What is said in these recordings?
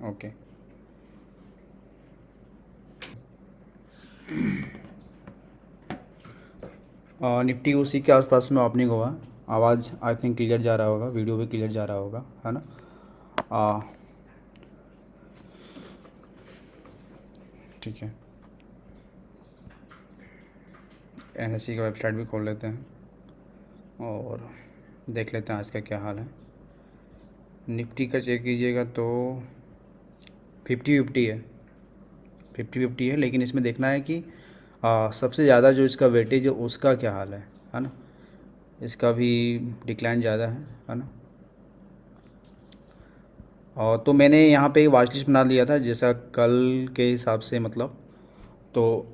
Okay. Nifty उसी के आसपास में ओपनिंग हुआ। आवाज़ आई थिंक क्लियर जा रहा होगा, वीडियो भी क्लियर जा रहा होगा, है ना। ठीक है, एनएससी का वेबसाइट भी खोल लेते हैं और देख लेते हैं आज का क्या हाल है। निफ्टी का चेक कीजिएगा तो 50-50 है, 50-50 है, लेकिन इसमें देखना है कि सबसे ज़्यादा जो इसका वेटेज है उसका क्या हाल है ना। इसका भी डिक्लाइन ज़्यादा है ना। और तो मैंने यहाँ पे वॉच लिस्ट बना लिया था जैसा कल के हिसाब से, मतलब तो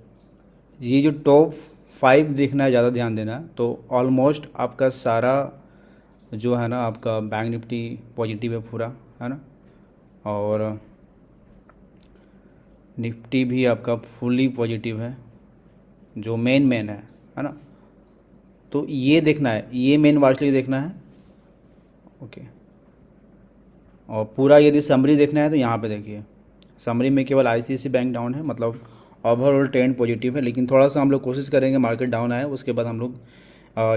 ये जो टॉप 5 देखना है, ज़्यादा ध्यान देना है। तो ऑलमोस्ट आपका सारा जो है ना, आपका बैंक निफ्टी पॉजिटिव है पूरा, है ना। और निफ्टी भी आपका फुली पॉजिटिव है, जो मेन है ना। तो ये देखना है, ये मेन वॉच लिस्ट देखना है। ओके। और पूरा यदि समरी देखना है तो यहाँ पे देखिए, समरी में केवल आईसीआईसी बैंक डाउन है, मतलब ओवरऑल ट्रेंड पॉजिटिव है, लेकिन थोड़ा सा हम लोग कोशिश करेंगे मार्केट डाउन आए, उसके बाद हम लोग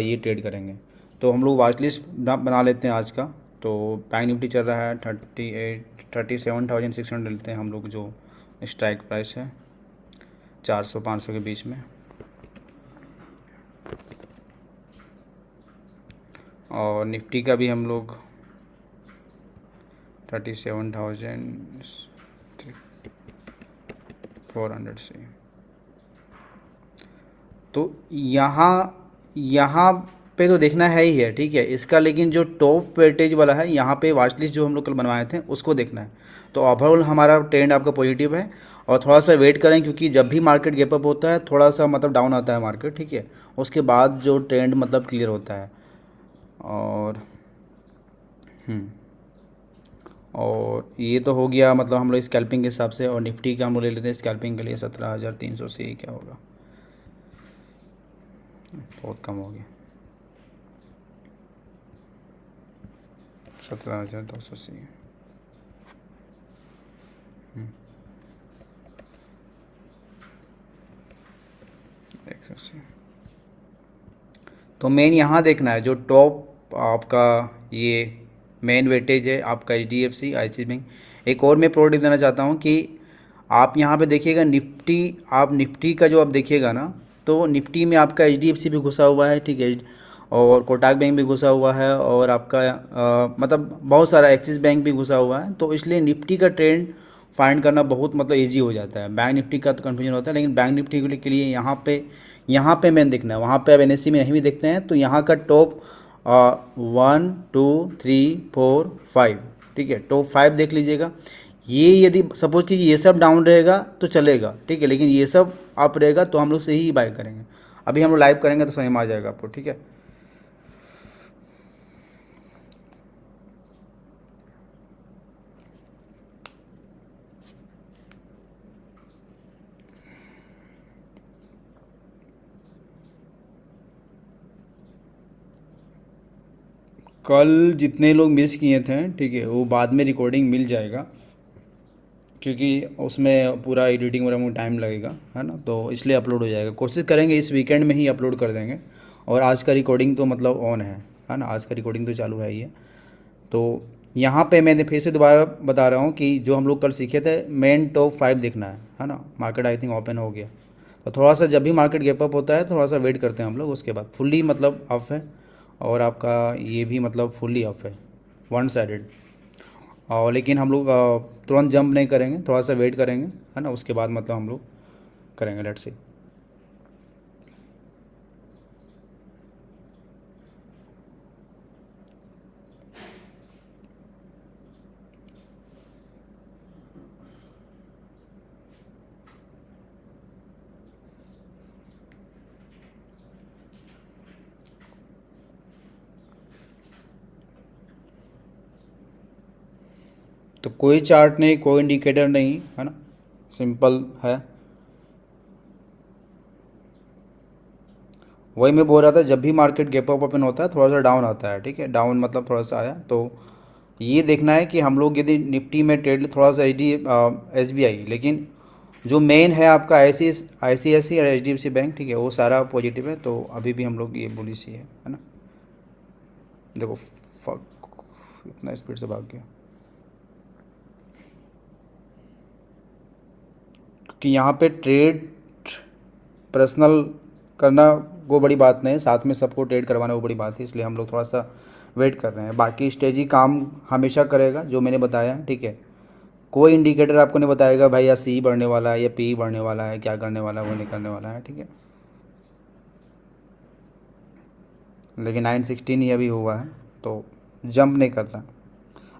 ये ट्रेड करेंगे। तो हम लोग वॉच लिस्ट बना लेते हैं आज का। तो बैंक निफ्टी चल रहा है 37,600 लेते हैं हम लोग, जो स्ट्राइक प्राइस है 400-500 के बीच में। और निफ्टी का भी हम लोग 37,400 से। तो यहाँ पे तो देखना है ही है, ठीक है इसका, लेकिन जो टॉप वेटेज वाला है यहाँ पे वॉच लिस्ट जो हम लोग कल बनवाए थे उसको देखना है। तो ओवरऑल हमारा ट्रेंड आपका पॉजिटिव है। और थोड़ा सा वेट करें, क्योंकि जब भी मार्केट गैप अप होता है थोड़ा सा मतलब डाउन आता है मार्केट, ठीक है, उसके बाद जो ट्रेंड मतलब क्लियर होता है। और और ये तो हो गया मतलब हम लोग स्कैल्पिंग के हिसाब से। और निफ्टी का हम लोग ले लेते हैं स्कैल्पिंग के लिए 17,300 से, ही क्या होगा, बहुत कम हो गया, 17,200 से। 180। तो मेन यहाँ देखना है जो टॉप आपका ये मेन वेटेज है आपका H D F C I C bank. एक और मैं प्रोडक्ट देना चाहता हूँ कि आप यहाँ पे देखिएगा निफ्टी, आप निफ्टी का जो आप देखिएगा ना, तो निफ्टी में आपका एच डी एफ सी भी घुसा हुआ है, ठीक है, और कोटक बैंक भी घुसा हुआ है, और आपका मतलब बहुत सारा एक्सिस बैंक भी घुसा हुआ है। तो इसलिए निफ्टी का ट्रेंड फाइंड करना बहुत मतलब इजी हो जाता है। बैंक निफ्टी का तो कन्फ्यूजन होता है, लेकिन बैंक निफ्टी के लिए यहाँ पे मैंने देखना है, वहाँ पे अब एन में नहीं भी देखते हैं। तो यहाँ का टॉप 1 2 3 4 5, ठीक है, टॉप 5 देख लीजिएगा। ये यदि सपोज कीजिए ये सब डाउन रहेगा तो चलेगा, ठीक है, लेकिन ये सब अप रहेगा तो हम लोग सही ही बाय करेंगे। अभी हम लोग लाइव करेंगे तो समझ में आ जाएगा आपको, ठीक है। कल जितने लोग मिस किए थे, ठीक है, वो बाद में रिकॉर्डिंग मिल जाएगा, क्योंकि उसमें पूरा एडिटिंग वगैरह में टाइम लगेगा, है ना। तो इसलिए अपलोड हो जाएगा, कोशिश करेंगे इस वीकेंड में ही अपलोड कर देंगे। और आज का रिकॉर्डिंग तो मतलब ऑन है ना, आज का रिकॉर्डिंग तो चालू है ही है। तो यहाँ पे मैंने फिर से दोबारा बता रहा हूँ कि जो हम लोग कल सीखे थे मेन टॉप 5 देखना है ना। मार्केट आई थिंक ओपन हो गया, तो थोड़ा सा जब भी मार्केट गैप अप होता है थोड़ा सा वेट करते हैं हम लोग, उसके बाद फुल्ली मतलब अप है। और आपका ये भी मतलब फुल्ली अप है, वन साइडेड। और लेकिन हम लोग तुरंत जंप नहीं करेंगे, थोड़ा सा वेट करेंगे, है ना, उसके बाद मतलब हम लोग करेंगे, लेट्स सी। तो कोई चार्ट नहीं, कोई इंडिकेटर नहीं, है ना, सिंपल है। वही मैं बोल रहा था, जब भी मार्केट गैप अप ओपन होता है थोड़ा सा डाउन आता है, ठीक है, डाउन मतलब थोड़ा सा आया तो ये देखना है कि हम लोग यदि निफ्टी में ट्रेड थोड़ा सा एस बी आई, लेकिन जो मेन है आपका आई सी आई सी और H D F C bank, ठीक है, वो सारा पॉजिटिव है, तो अभी भी हम लोग ये बुलिश ही है ना। देखो फक, इतना स्पीड से भाग गया, क्योंकि यहाँ पे ट्रेड पर्सनल करना वो बड़ी बात नहीं है, साथ में सबको ट्रेड करवाना वो बड़ी बात है, इसलिए हम लोग थोड़ा सा वेट कर रहे हैं। बाकी स्ट्रेटजी काम हमेशा करेगा जो मैंने बताया है, ठीक है। कोई इंडिकेटर आपको नहीं बताएगा भाई या सी बढ़ने वाला है या पी बढ़ने वाला है, क्या करने वाला है वो नहीं करने वाला है, ठीक है। लेकिन 916 ही अभी हुआ है, तो जंप नहीं करना।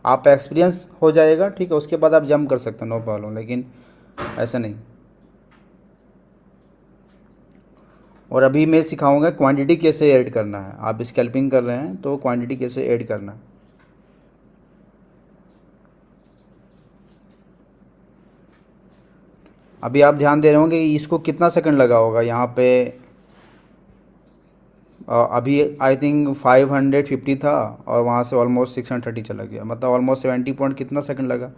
आप एक्सपीरियंस हो जाएगा, ठीक है, उसके बाद आप जंप कर सकते हो, नो प्रॉब्लम, लेकिन ऐसा नहीं। और अभी मैं सिखाऊंगा क्वांटिटी कैसे ऐड करना है। आप स्कैल्पिंग कर रहे हैं तो क्वांटिटी कैसे ऐड करना है। अभी आप ध्यान दे रहे होंगे कि इसको कितना सेकंड लगा होगा यहाँ पे। अभी आई थिंक 550 था और वहाँ से ऑलमोस्ट 630 चला गया, मतलब ऑलमोस्ट 70 पॉइंट कितना सेकंड लगा,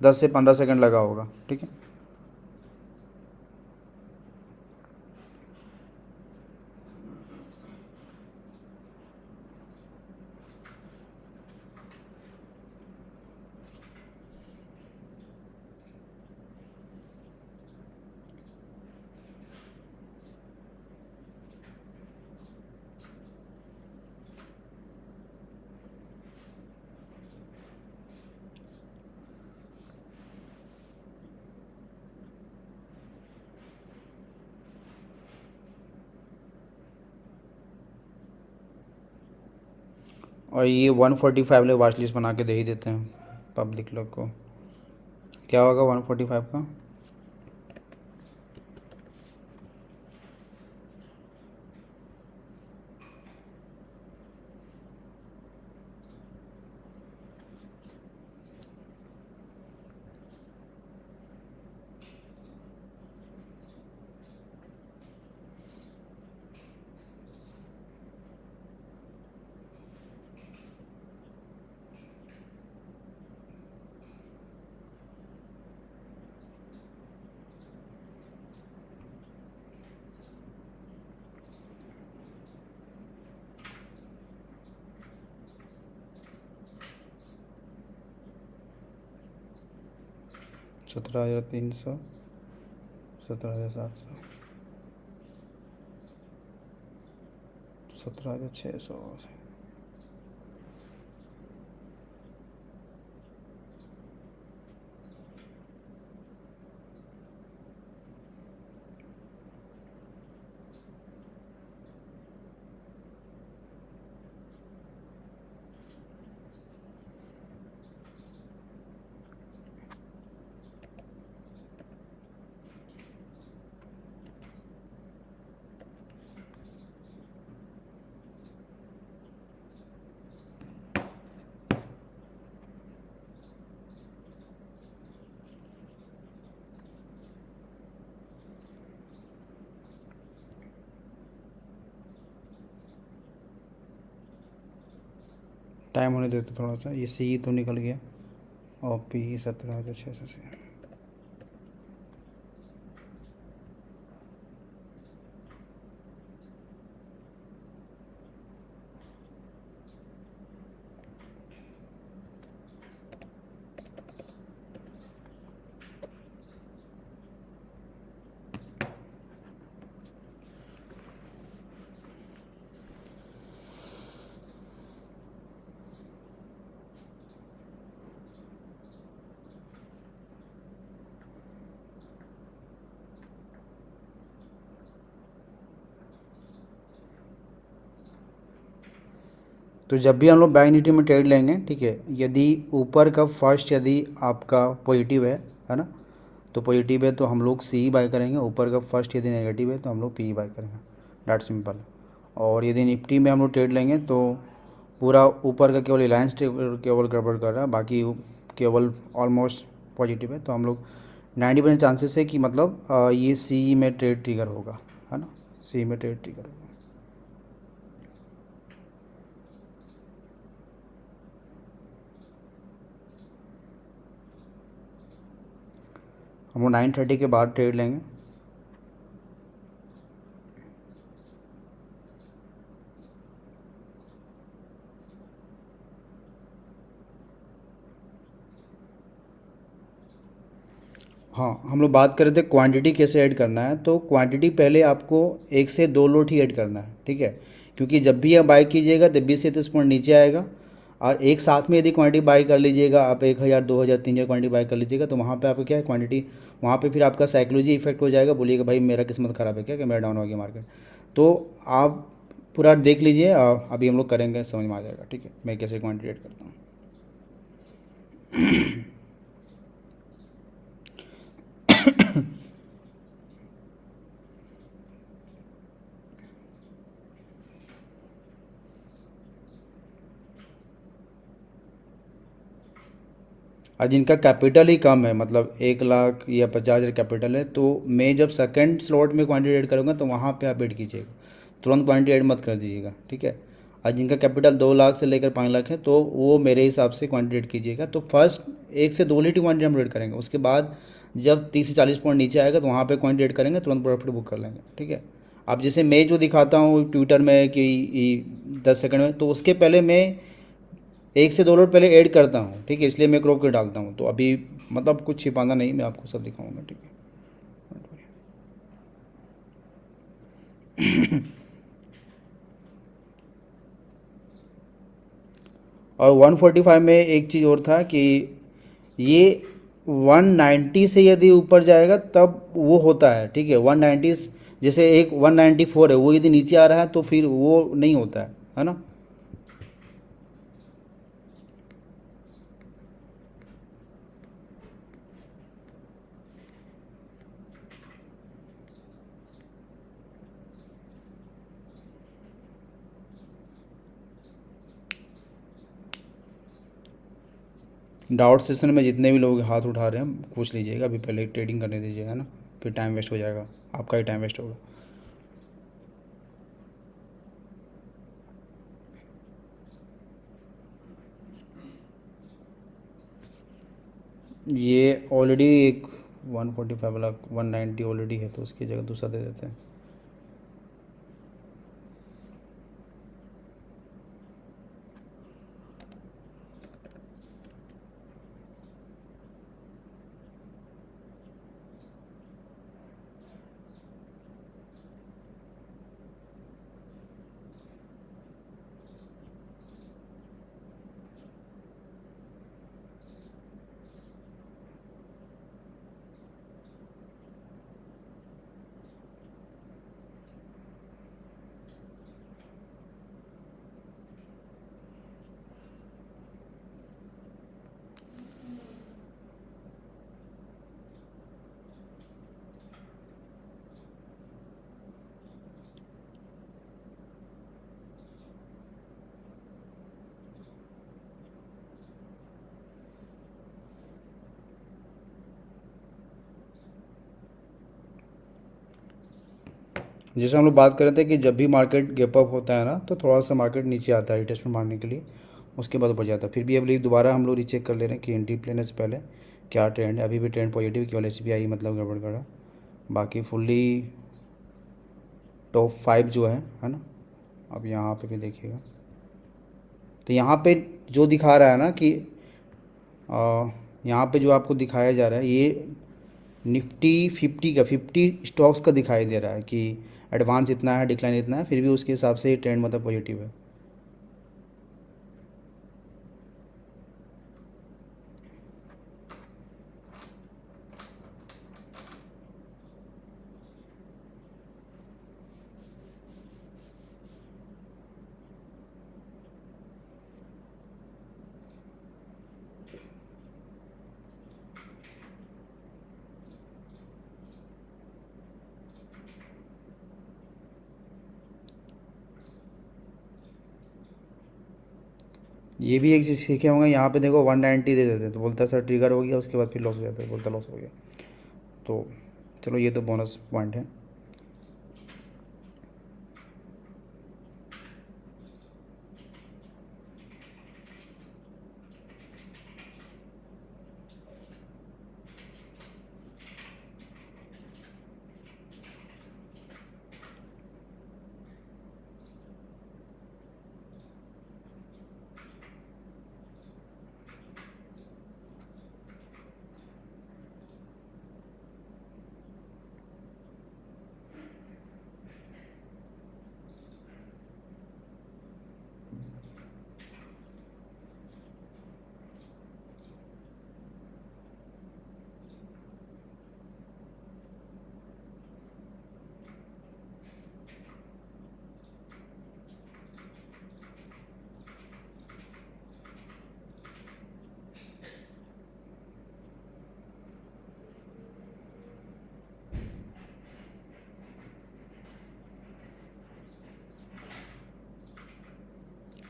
10 से 15 सेकंड लगा होगा, ठीक है। और ये 145 ले वाच लिस्ट बना के दे ही देते हैं पब्लिक लोग को। क्या होगा 145 का? सत्रह हज़ार 300, 17,700, 17,600। टाइम होने देते थोड़ा सा, ये सी तो निकल गया और पी 17,600 से। तो जब भी हम लोग बैंक निफ्टी में ट्रेड लेंगे, ठीक है, यदि ऊपर का फर्स्ट यदि आपका पॉजिटिव है ना, तो पॉजिटिव है तो हम लोग सी बाय करेंगे। ऊपर का फर्स्ट यदि नेगेटिव है तो हम लोग पी बाय करेंगे, डैट सिंपल। और यदि निफ्टी में हम लोग ट्रेड लेंगे तो पूरा ऊपर का केवल रिलायंस केवल गड़बड़ कर रहा है, बाकी केवल ऑलमोस्ट पॉजिटिव है, तो हम लोग 90% चांसेस है कि मतलब ये सी में ट्रेड ट्रिगर होगा, है ना, सी में ट्रेड ट्रिगर होगा। हम लोग 9:30 के बाद ट्रेड लेंगे। हाँ, हम लोग बात कर रहे थे क्वांटिटी कैसे ऐड करना है। तो क्वांटिटी पहले आपको 1 से 2 लॉट ही ऐड करना है, ठीक है। क्योंकि जब भी आप बाई कीजिएगा तब 20 से 30 पॉइंट नीचे आएगा। और एक साथ में यदि क्वांटिटी बाई कर लीजिएगा, आप 1,000 2,000 3,000 क्वांटिटी बाई कर लीजिएगा, तो वहाँ पे आपको क्या है क्वांटिटी, वहाँ पे फिर आपका साइकोलॉजी इफेक्ट हो जाएगा। बोलिएगा भाई मेरा किस्मत ख़राब है क्या कि मेरा डाउन हो गया मार्केट। तो आप पूरा देख लीजिए, अभी हम लोग करेंगे, समझ में आ जाएगा, ठीक है, मैं कैसे क्वांटिटी ऐड करता हूँ। और जिनका कैपिटल ही कम है, मतलब 1 लाख या 50,000 कैपिटल है, तो मैं जब सेकंड स्लॉट में क्वांटिटी ऐड करूँगा तो वहाँ पे आप ऐड कीजिएगा, तुरंत क्वांटिटी ऐड मत कर दीजिएगा, ठीक है। और जिनका कैपिटल 2 लाख से लेकर 5 लाख है, तो वो मेरे हिसाब से क्वांटिटी ऐड कीजिएगा। तो फर्स्ट 1 से 2 लीटर क्वांटिटी हम ऐड करेंगे, उसके बाद जब 30 से 40 पॉइंट नीचे आएगा तो वहाँ पे क्वांटिटी ऐड करेंगे, तुरंत प्रॉफिट बुक कर लेंगे, ठीक है। अब जैसे मैं जो दिखाता हूँ ट्विटर में कि 10 सेकंड में, तो उसके पहले मैं 1 से 2 लोड पहले ऐड करता हूँ, ठीक है, इसलिए मैं क्रॉप के डालता हूँ। तो अभी मतलब कुछ छिपाना नहीं, मैं आपको सब दिखाऊंगा, ठीक है। और 145 में एक चीज़ और था कि ये 190 से यदि ऊपर जाएगा तब वो होता है, ठीक है। 190, जैसे एक 194 है, वो यदि नीचे आ रहा है तो फिर वो नहीं होता है ना। डाउट सेशन में जितने भी लोग हाथ उठा रहे हैं पूछ लीजिएगा, अभी पहले ट्रेडिंग करने दीजिएगा ना, फिर टाइम वेस्ट हो जाएगा, आपका ही टाइम वेस्ट होगा। ये ऑलरेडी एक 145 वाला 190 ऑलरेडी है, तो उसकी जगह दूसरा दे देते हैं। जैसे हम लोग बात कर रहे थे कि जब भी मार्केट गैप अप होता है ना, तो थोड़ा सा मार्केट नीचे आता है रिटेस्टमेंट मारने के लिए, उसके बाद ऊपर जाता है। फिर भी अभी दोबारा हम लोग रीचेक कर ले रहे हैं कि एंट्री लेने से पहले क्या ट्रेंड है। अभी भी ट्रेंड पॉजिटिव, केवल SBI मतलब गड़बड़ कर रहा है, बाकी फुल्ली टॉप 5 जो है ना। अब यहाँ पे भी देखिएगा, तो यहाँ पे जो दिखा रहा है ना कि यहाँ पे जो आपको दिखाया जा रहा है, ये निफ्टी 50 स्टॉक्स का दिखाई दे रहा है कि एडवांस इतना है, डिक्लाइन इतना है, फिर भी उसके हिसाब से ट्रेंड मतलब पॉजिटिव है। ये भी एक चीज़ सीखे होंगे, यहाँ पे देखो 190 दे देते तो बोलता है सर ट्रिगर हो गया, उसके बाद फिर लॉस हो जाता है, बोलता लॉस हो गया। तो चलो ये तो बोनस पॉइंट है।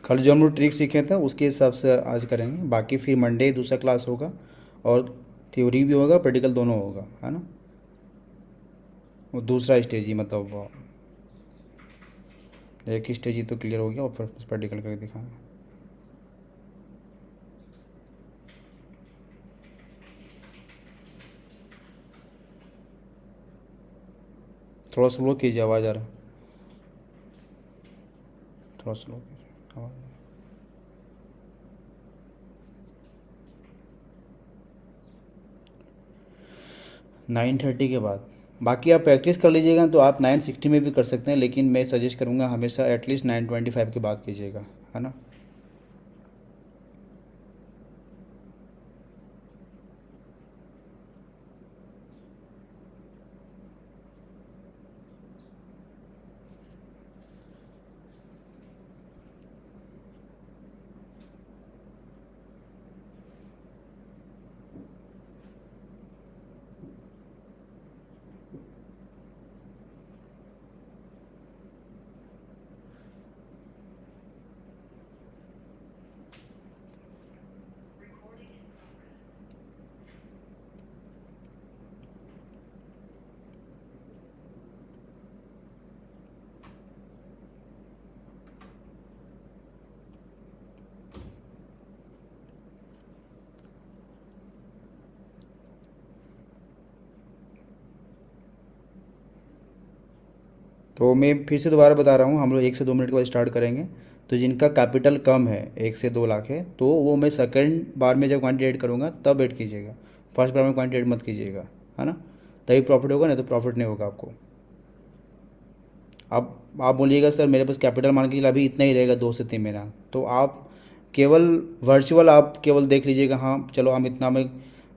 कल जो हम लोग ट्रिक सीखे थे उसके हिसाब से आज करेंगे, बाकी फिर मंडे दूसरा क्लास होगा और थ्योरी भी होगा, प्रैक्टिकल दोनों होगा, है ना। वो दूसरा स्टेज ही मतलब एक ही स्टेज ही तो क्लियर हो गया और फिर प्रैक्टिकल करके दिखाएंगे। थोड़ा स्लो कीजिए, आवाज़ आ रहा है, थोड़ा स्लो कीजिए आवाज़। 9:30 के बाद। बाकी आप प्रैक्टिस कर लीजिएगा तो आप 9:60 में भी कर सकते हैं, लेकिन मैं सजेस्ट करूँगा हमेशा एटलीस्ट 9:25 के बाद कीजिएगा, है ना। तो मैं फिर से दोबारा बता रहा हूँ, हम लोग 1 से 2 मिनट के बाद स्टार्ट करेंगे। तो जिनका कैपिटल कम है 1 से 2 लाख है, तो वो मैं सेकंड बार में जब क्वांटिटी ऐड करूँगा तब ऐड कीजिएगा, फर्स्ट बार में क्वांटिटी ऐड मत कीजिएगा, है ना। तभी प्रॉफिट होगा, नहीं तो प्रॉफिट नहीं होगा आपको। आप बोलिएगा सर मेरे पास कैपिटल मान के चलिए अभी इतना ही रहेगा 2 से 3 महीना, तो आप केवल वर्चुअल आप केवल देख लीजिएगा, हाँ चलो हम इतना में,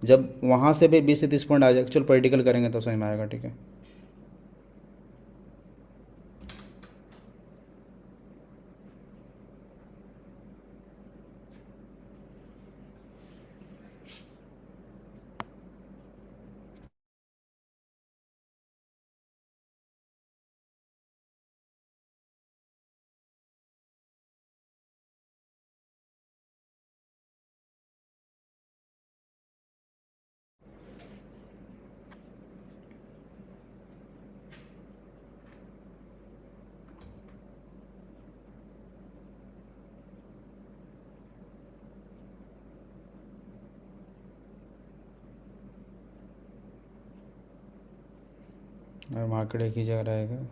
जब वहाँ से भी 20 से 30 पॉइंट आ जाएगा, चलो प्रैक्टिकल करेंगे तो समझ में आएगा, ठीक है। मार्केट एक ही जगह रहेगा।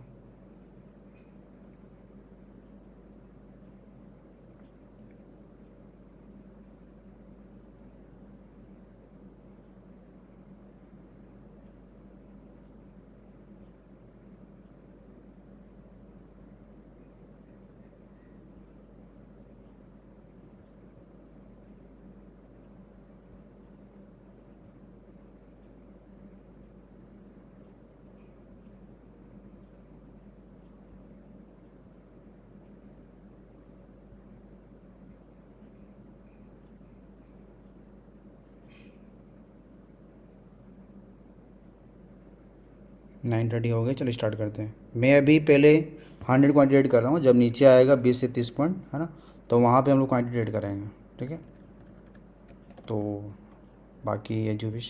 नाइन थर्टी हो गए, चलो स्टार्ट करते हैं। मैं अभी पहले 100 क्वान्टिटी ऐड कर रहा हूँ, जब नीचे आएगा 20 से 30 पॉइंट, है ना, तो वहाँ पे हम लोग क्वान्टिटी ऐड करेंगे, ठीक है। तो बाकी ये जो भी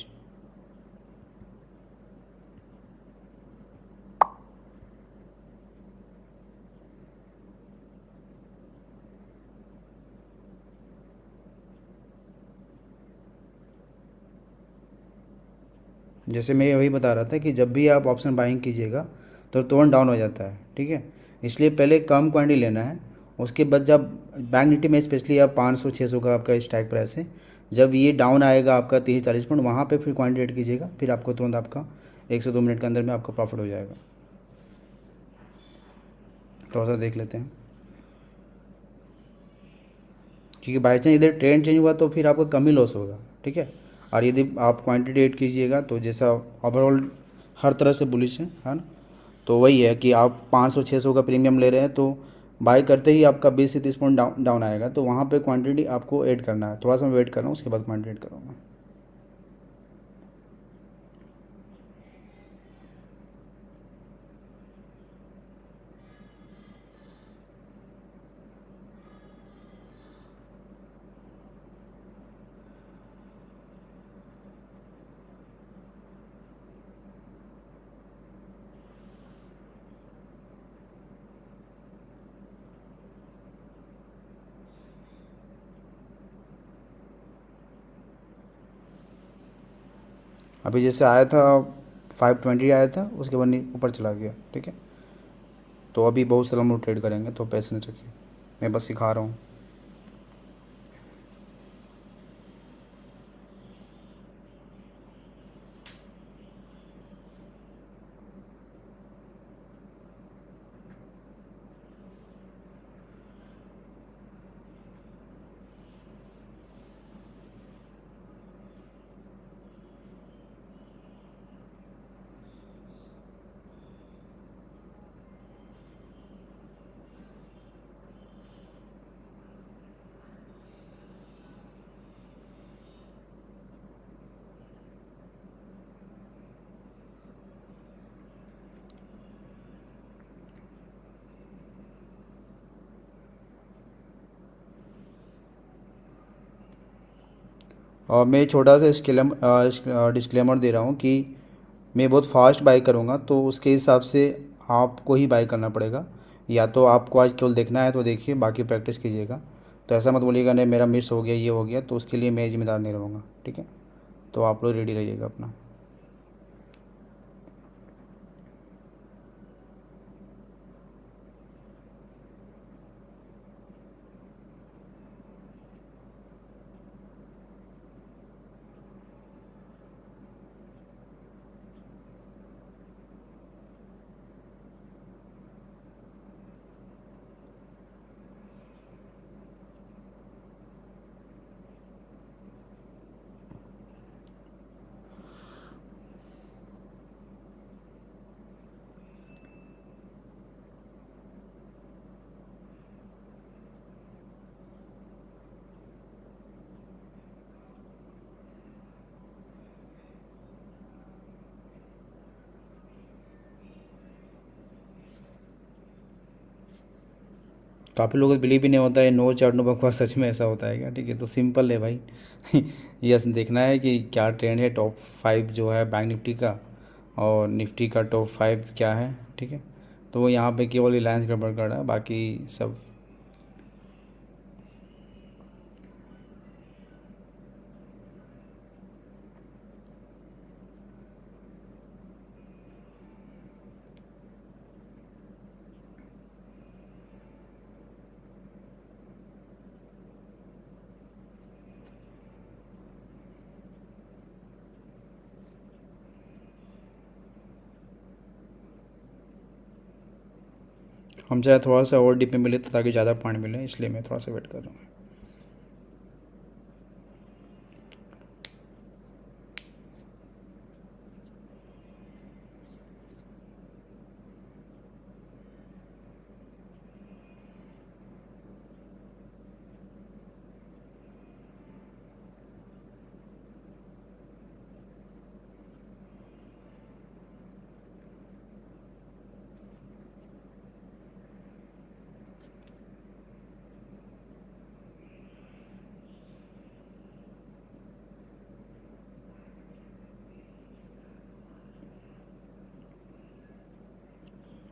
जैसे मैं वही बता रहा था कि जब भी आप ऑप्शन बाइंग कीजिएगा तो तुरंत डाउन हो जाता है, ठीक है। इसलिए पहले कम क्वांटिटी लेना है, उसके बाद जब बैंक निफ्टी में स्पेशली आप 500 600 का आपका स्ट्राइक प्राइस है, जब ये डाउन आएगा आपका 30 40 पॉइंट, वहाँ पे फिर क्वांटिटी ऐड कीजिएगा, फिर आपको तुरंत आपका 1 से 2 मिनट के अंदर में आपका प्रॉफिट हो जाएगा। थोड़ा सा देख लेते हैं, क्योंकि बाई चांस इधर ट्रेंड चेंज हुआ तो फिर आपका कम ही लॉस होगा, ठीक है। और यदि आप क्वांटिटी ऐड कीजिएगा तो जैसा ओवरऑल हर तरह से बुलिश है ना, तो वही है कि आप 500 600 का प्रीमियम ले रहे हैं, तो बाई करते ही आपका 20 से 30 पॉइंट डाउन डाउन आएगा, तो वहाँ पे क्वांटिटी आपको ऐड करना है। थोड़ा सा मैं वेट कर रहा हूँ, उसके बाद क्वांटिटी ऐड करूँगा। अभी जैसे आया था 520 आया था, उसके बाद ऊपर चला गया, ठीक है। तो अभी बहुत सारा हम लोग ट्रेड करेंगे, तो पेशेंस रखिए, मैं बस सिखा रहा हूँ। और मैं छोटा सा डिस्क्लेमर दे रहा हूँ कि मैं बहुत फास्ट बाई करूँगा, तो उसके हिसाब से आपको ही बाई करना पड़ेगा। या तो आपको आज केवल देखना है तो देखिए, बाकी प्रैक्टिस कीजिएगा। तो ऐसा मत बोलिएगा नहीं मेरा मिस हो गया, ये हो गया, तो उसके लिए मैं जिम्मेदार नहीं रहूँगा, ठीक है। तो आप लोग रेडी रहिएगा अपना। काफ़ी लोगों को बिलीव भी नहीं होता है, नो चार्ट नो बकवास, सच में ऐसा होता है क्या? ठीक है, तो सिंपल है भाई। यस, देखना है कि क्या ट्रेंड है, टॉप 5 जो है बैंक निफ्टी का, और निफ्टी का टॉप 5 क्या है, ठीक है। तो वो यहाँ पे केवल रिलायंस गड़बड़ कर रहा है, बाकी सब। हम चाहे थोड़ा सा और डीप में मिले तो ताकि ज़्यादा पॉइंट मिले, इसलिए मैं थोड़ा सा वेट कर रहा हूँ।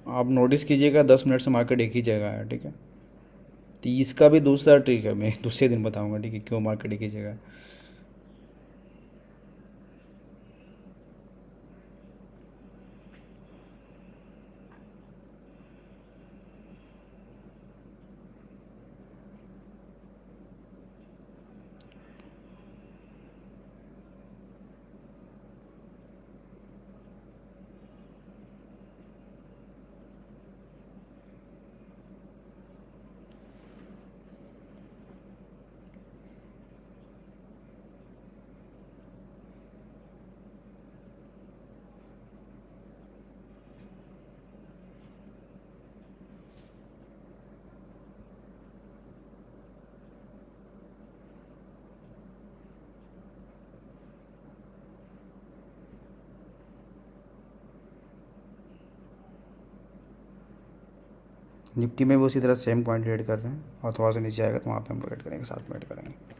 आप नोटिस कीजिएगा 10 मिनट से मार्केट एक ही जगह है, ठीक है। तो इसका भी दूसरा ट्रिक है, मैं दूसरे दिन बताऊंगा, ठीक है, क्यों मार्केट एक ही जगह है। निफ्टी में भी उसी तरह सेम पॉइंट ट्रेड कर रहे हैं, और थोड़ा सा नीचे आएगा तो वहाँ पे हम वेट करेंगे, साथ में वेट करेंगे।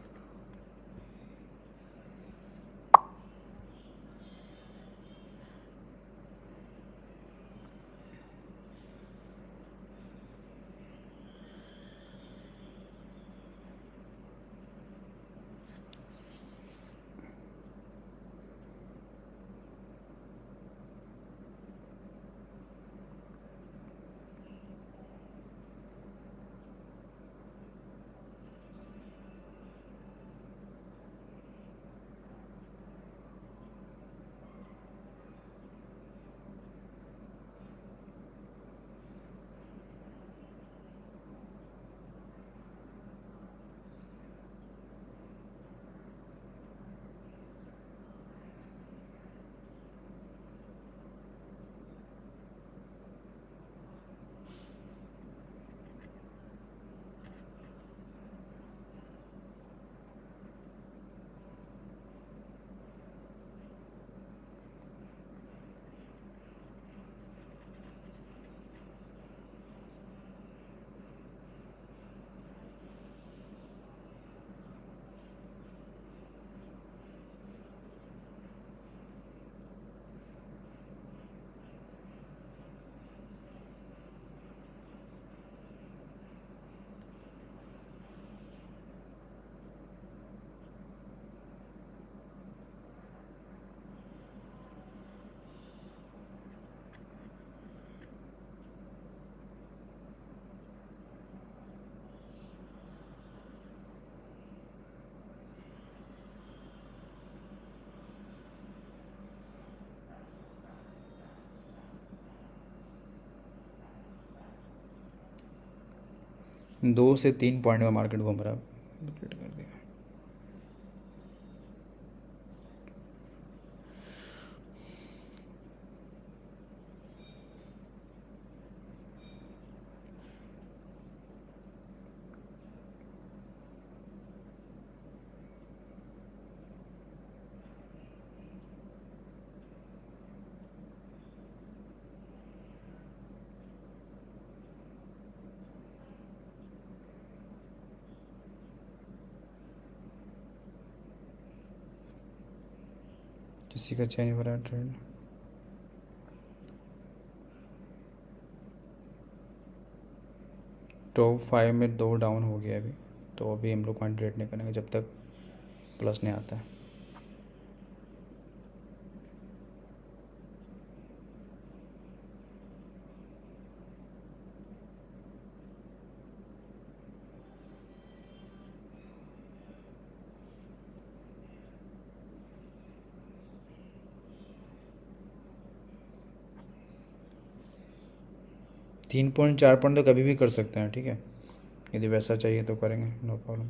2 से 3 पॉइंट में मार्केट घूम रहा है, लिक्विड कर दिया। किसी का चेंज हो रहा है ट्रेंड। टॉप 5 में 2 डाउन हो गया अभी, तो अभी हम लोग कंटिन्यूट नहीं करेंगे जब तक प्लस नहीं आता है। 3.4 पॉइंट तो कभी भी कर सकते हैं, ठीक है, यदि वैसा चाहिए तो करेंगे, नो प्रॉब्लम।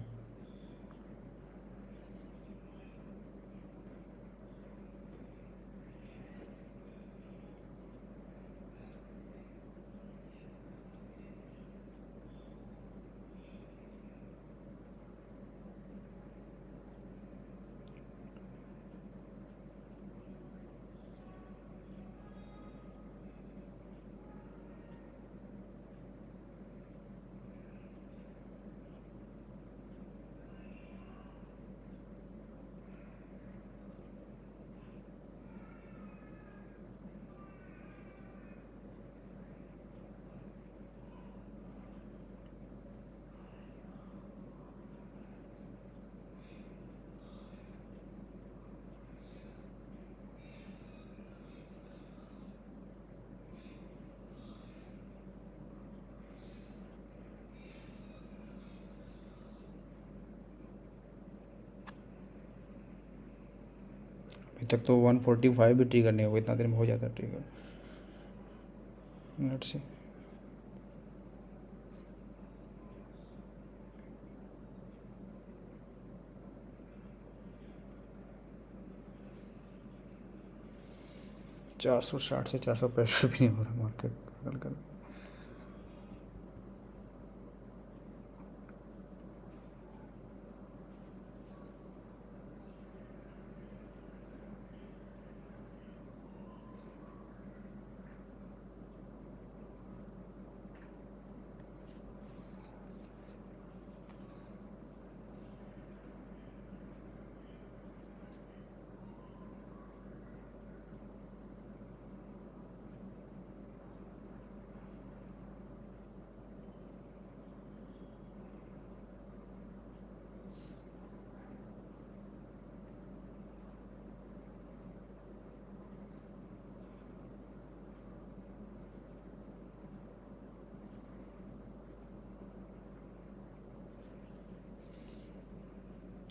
अभी तक तो 145 भी ट्रिगर नहीं होगा, इतना देर में हो जाता है ट्रिगर। Let's see. चार सौ साठ से 465 भी नहीं हो रहा मार्केट, पागल कर।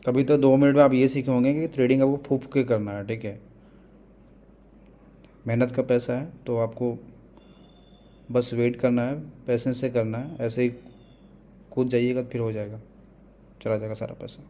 कभी तो 2 मिनट में आप ये सीखे होंगे कि ट्रेडिंग आपको फूक के करना है, ठीक है, मेहनत का पैसा है तो आपको बस वेट करना है, पेशेंस से करना है, ऐसे ही कूद जाइएगा तो फिर हो जाएगा, चला जाएगा सारा पैसा।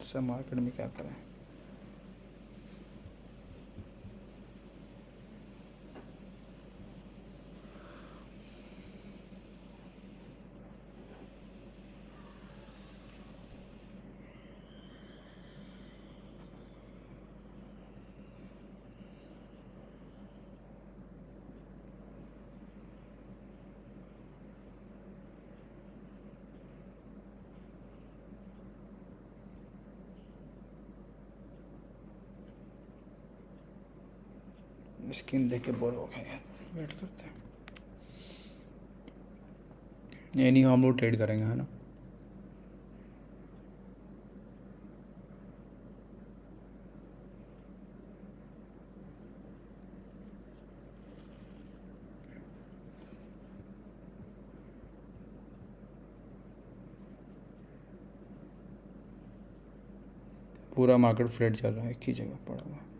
सब मार्केट में क्या करें। स्क्रीन देख के बोर हो गए हैं, वेट करते हैं। ये नहीं हम लोग ट्रेड करेंगे, है ना। पूरा मार्केट फ्लैट चल रहा है, एक ही जगह पड़ा हुआ है।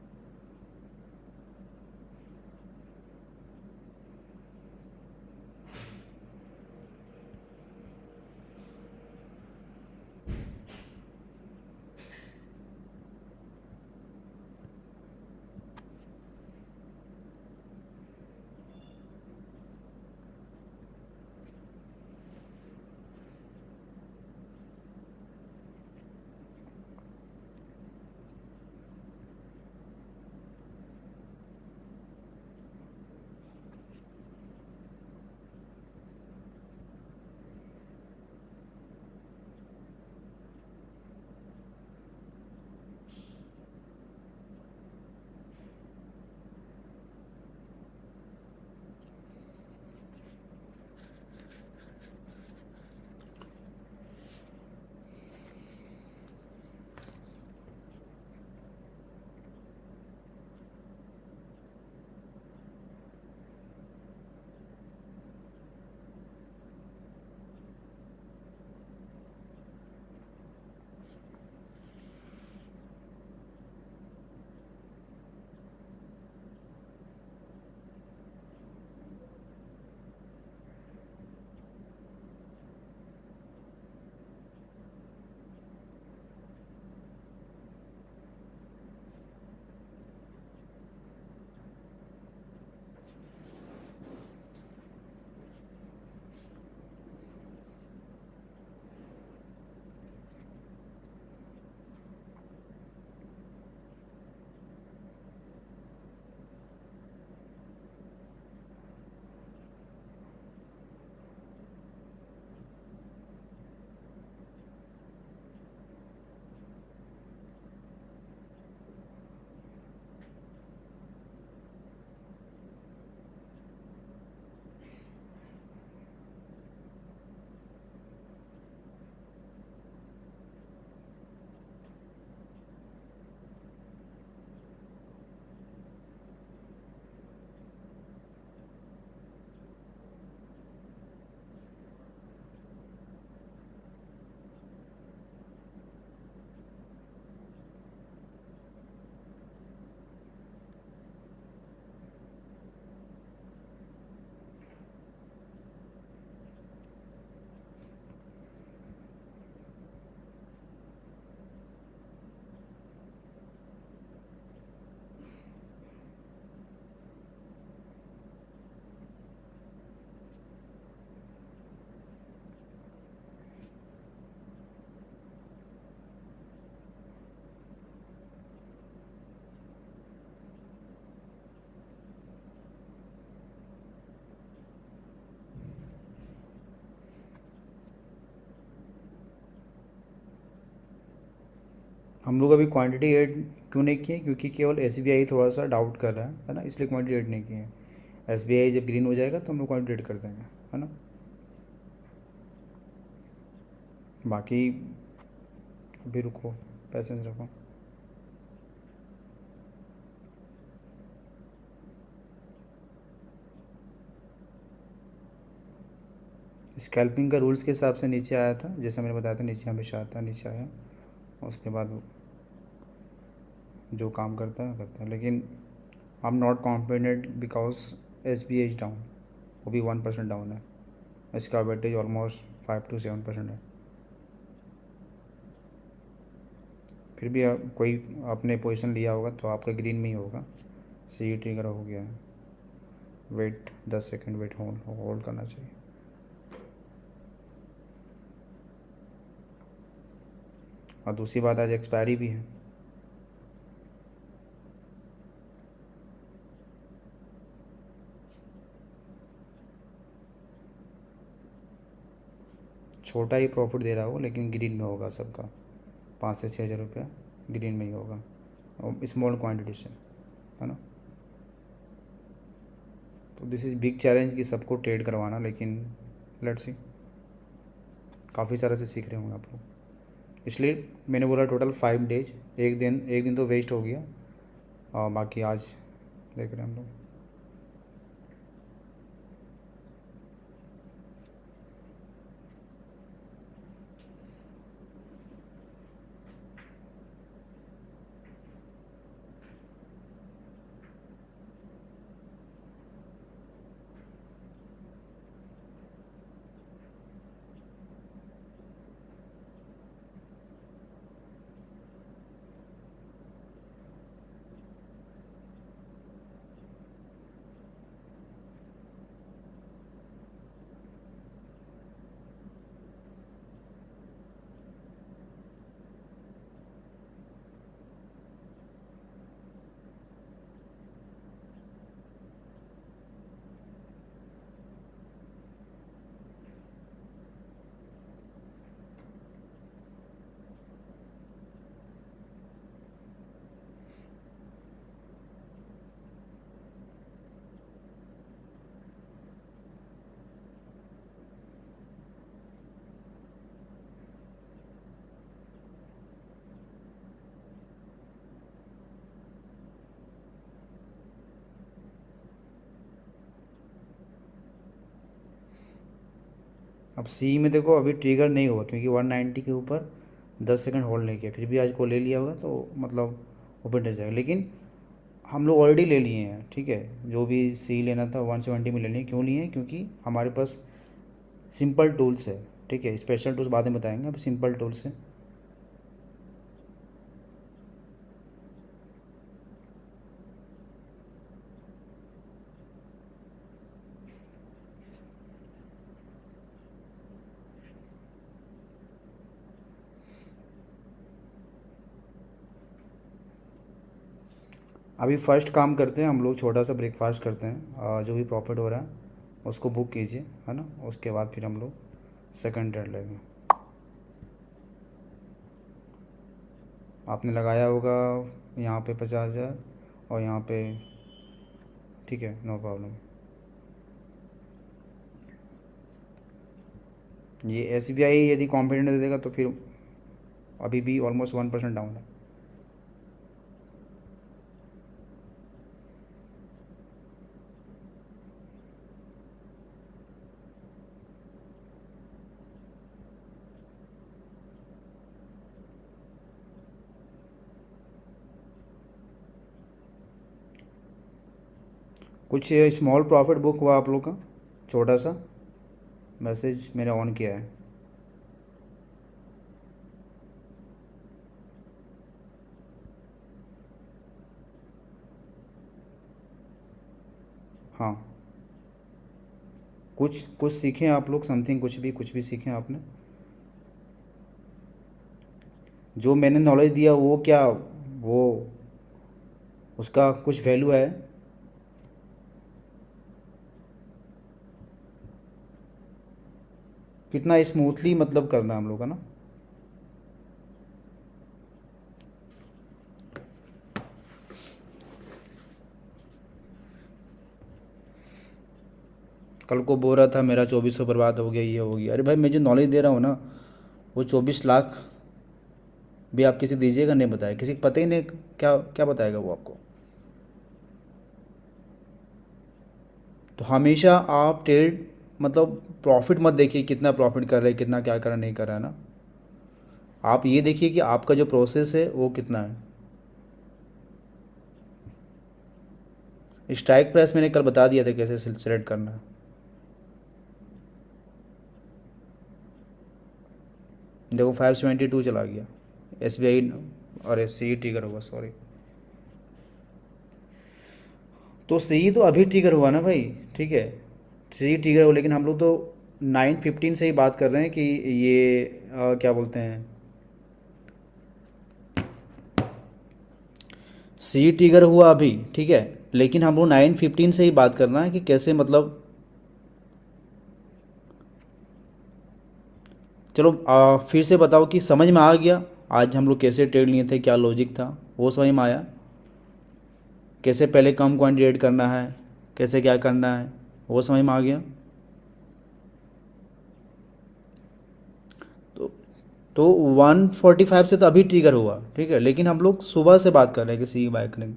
हम लोग अभी क्वांटिटी ऐड क्यों नहीं किए, क्योंकि केवल एसबीआई थोड़ा सा डाउट कर रहा है ना, इसलिए क्वांटिटी ऐड नहीं किए। एसबीआई जब ग्रीन हो जाएगा तो हम लोग क्वांटिटी ऐड कर देंगे, है ना। बाकी अभी रुको, पैसेंस रखो। स्कैल्पिंग का रूल्स के हिसाब से नीचे आया था, जैसे मैंने बताया था, नीचे हमेशा आता है, नीचे आया। उसके बाद जो काम करता है, लेकिन I am not confident because S B H down, वो भी 1% डाउन है। इसका वेटेज ऑलमोस्ट 5 to 7% है। फिर भी कोई आपने पोजीशन लिया होगा तो आपका ग्रीन में ही होगा। सी ट्रिगर हो गया है। Wait 10 second, wait hold hold करना चाहिए। और दूसरी बात, आज एक्सपायरी भी है। छोटा ही प्रॉफिट दे रहा हो लेकिन ग्रीन में होगा सबका। 5 से 6 हज़ार रुपया ग्रीन में ही होगा, और स्मॉल क्वांटिटी से, है ना। तो दिस इज़ बिग चैलेंज कि सबको ट्रेड करवाना, लेकिन लेट्स सी। काफ़ी सारे से सीख रहे होंगे आप लोग। इसलिए मैंने बोला टोटल 5 डेज, एक दिन तो वेस्ट हो गया, और बाकी आज देख रहे हैं हम लोग। अब सी में देखो अभी ट्रिगर नहीं हुआ, क्योंकि 190 के ऊपर 10 सेकंड होल्ड नहीं किया, फिर भी आज को ले लिया होगा तो मतलब ओपन रह जाएगा। लेकिन हम लोग ऑलरेडी ले लिए हैं, ठीक है, जो भी सी लेना था 170 में ले लिए। क्यों लिए हैं? क्योंकि हमारे पास सिंपल टूल्स है, ठीक है, स्पेशल टूल्स बाद में बताएंगे, अब सिंपल टूल्स है। अभी फर्स्ट काम करते हैं हम लोग, छोटा सा ब्रेकफास्ट करते हैं, जो भी प्रॉफिट हो रहा है उसको बुक कीजिए, है ना, उसके बाद फिर हम लोग सेकंड ट्रेड लेंगे। आपने लगाया होगा यहाँ पे 50,000 और यहाँ पे, ठीक है, नो प्रॉब्लम। ये SBI यदि कॉन्फिडेंट दे देगा तो फिर अभी भी ऑलमोस्ट 1% डाउन है। कुछ स्मॉल प्रॉफिट बुक हुआ आप लोग का, छोटा सा मैसेज मैंने ऑन किया है। हाँ, कुछ कुछ सीखें आप लोग, समथिंग, कुछ भी सीखें आपने। जो मैंने नॉलेज दिया वो क्या, वो उसका कुछ वैल्यू है? कितना स्मूथली मतलब करना है हम लोग का ना। कल को बोल रहा था मेरा 2400 बर्बाद हो गया, ये हो गया। अरे भाई, मैं जो नॉलेज दे रहा हूँ ना, वो 24 लाख भी आप किसी दीजिएगा नहीं, बताया किसी को पता ही नहीं, क्या क्या बताएगा वो आपको। तो हमेशा आप ट्रेड मतलब प्रॉफिट मत देखिए, कितना प्रॉफिट कर रहे हैं, कितना क्या कर रहा नहीं कर रहा है ना। आप ये देखिए कि आपका जो प्रोसेस है वो कितना है। स्ट्राइक प्राइस मैंने कल बता दिया था कैसे सेलेक्ट करना है। देखो 572 चला गया SBI, अरे सी ट्रिगर हुआ, सॉरी। तो सी तो अभी ट्रिगर हुआ ना भाई, ठीक है, सी ट्रिगर हुआ, लेकिन हम लोग तो 9:15 से ही बात कर रहे हैं कि ये क्या बोलते हैं, सी ट्रिगर हुआ अभी, ठीक है, लेकिन हम लोग 9:15 से ही बात करना है कि कैसे मतलब। चलो फिर से बताओ कि समझ में आ गया आज हम लोग कैसे ट्रेड लिए थे, क्या लॉजिक था, वो समझ में आया? कैसे पहले कम क्वांटिटी ऐड करना है, कैसे क्या करना है, वो समझ में आ गया? तो 145 से तो अभी ट्रिगर हुआ, ठीक है, लेकिन हम लोग सुबह से बात कर रहे हैं कि सी बाय करेंगे।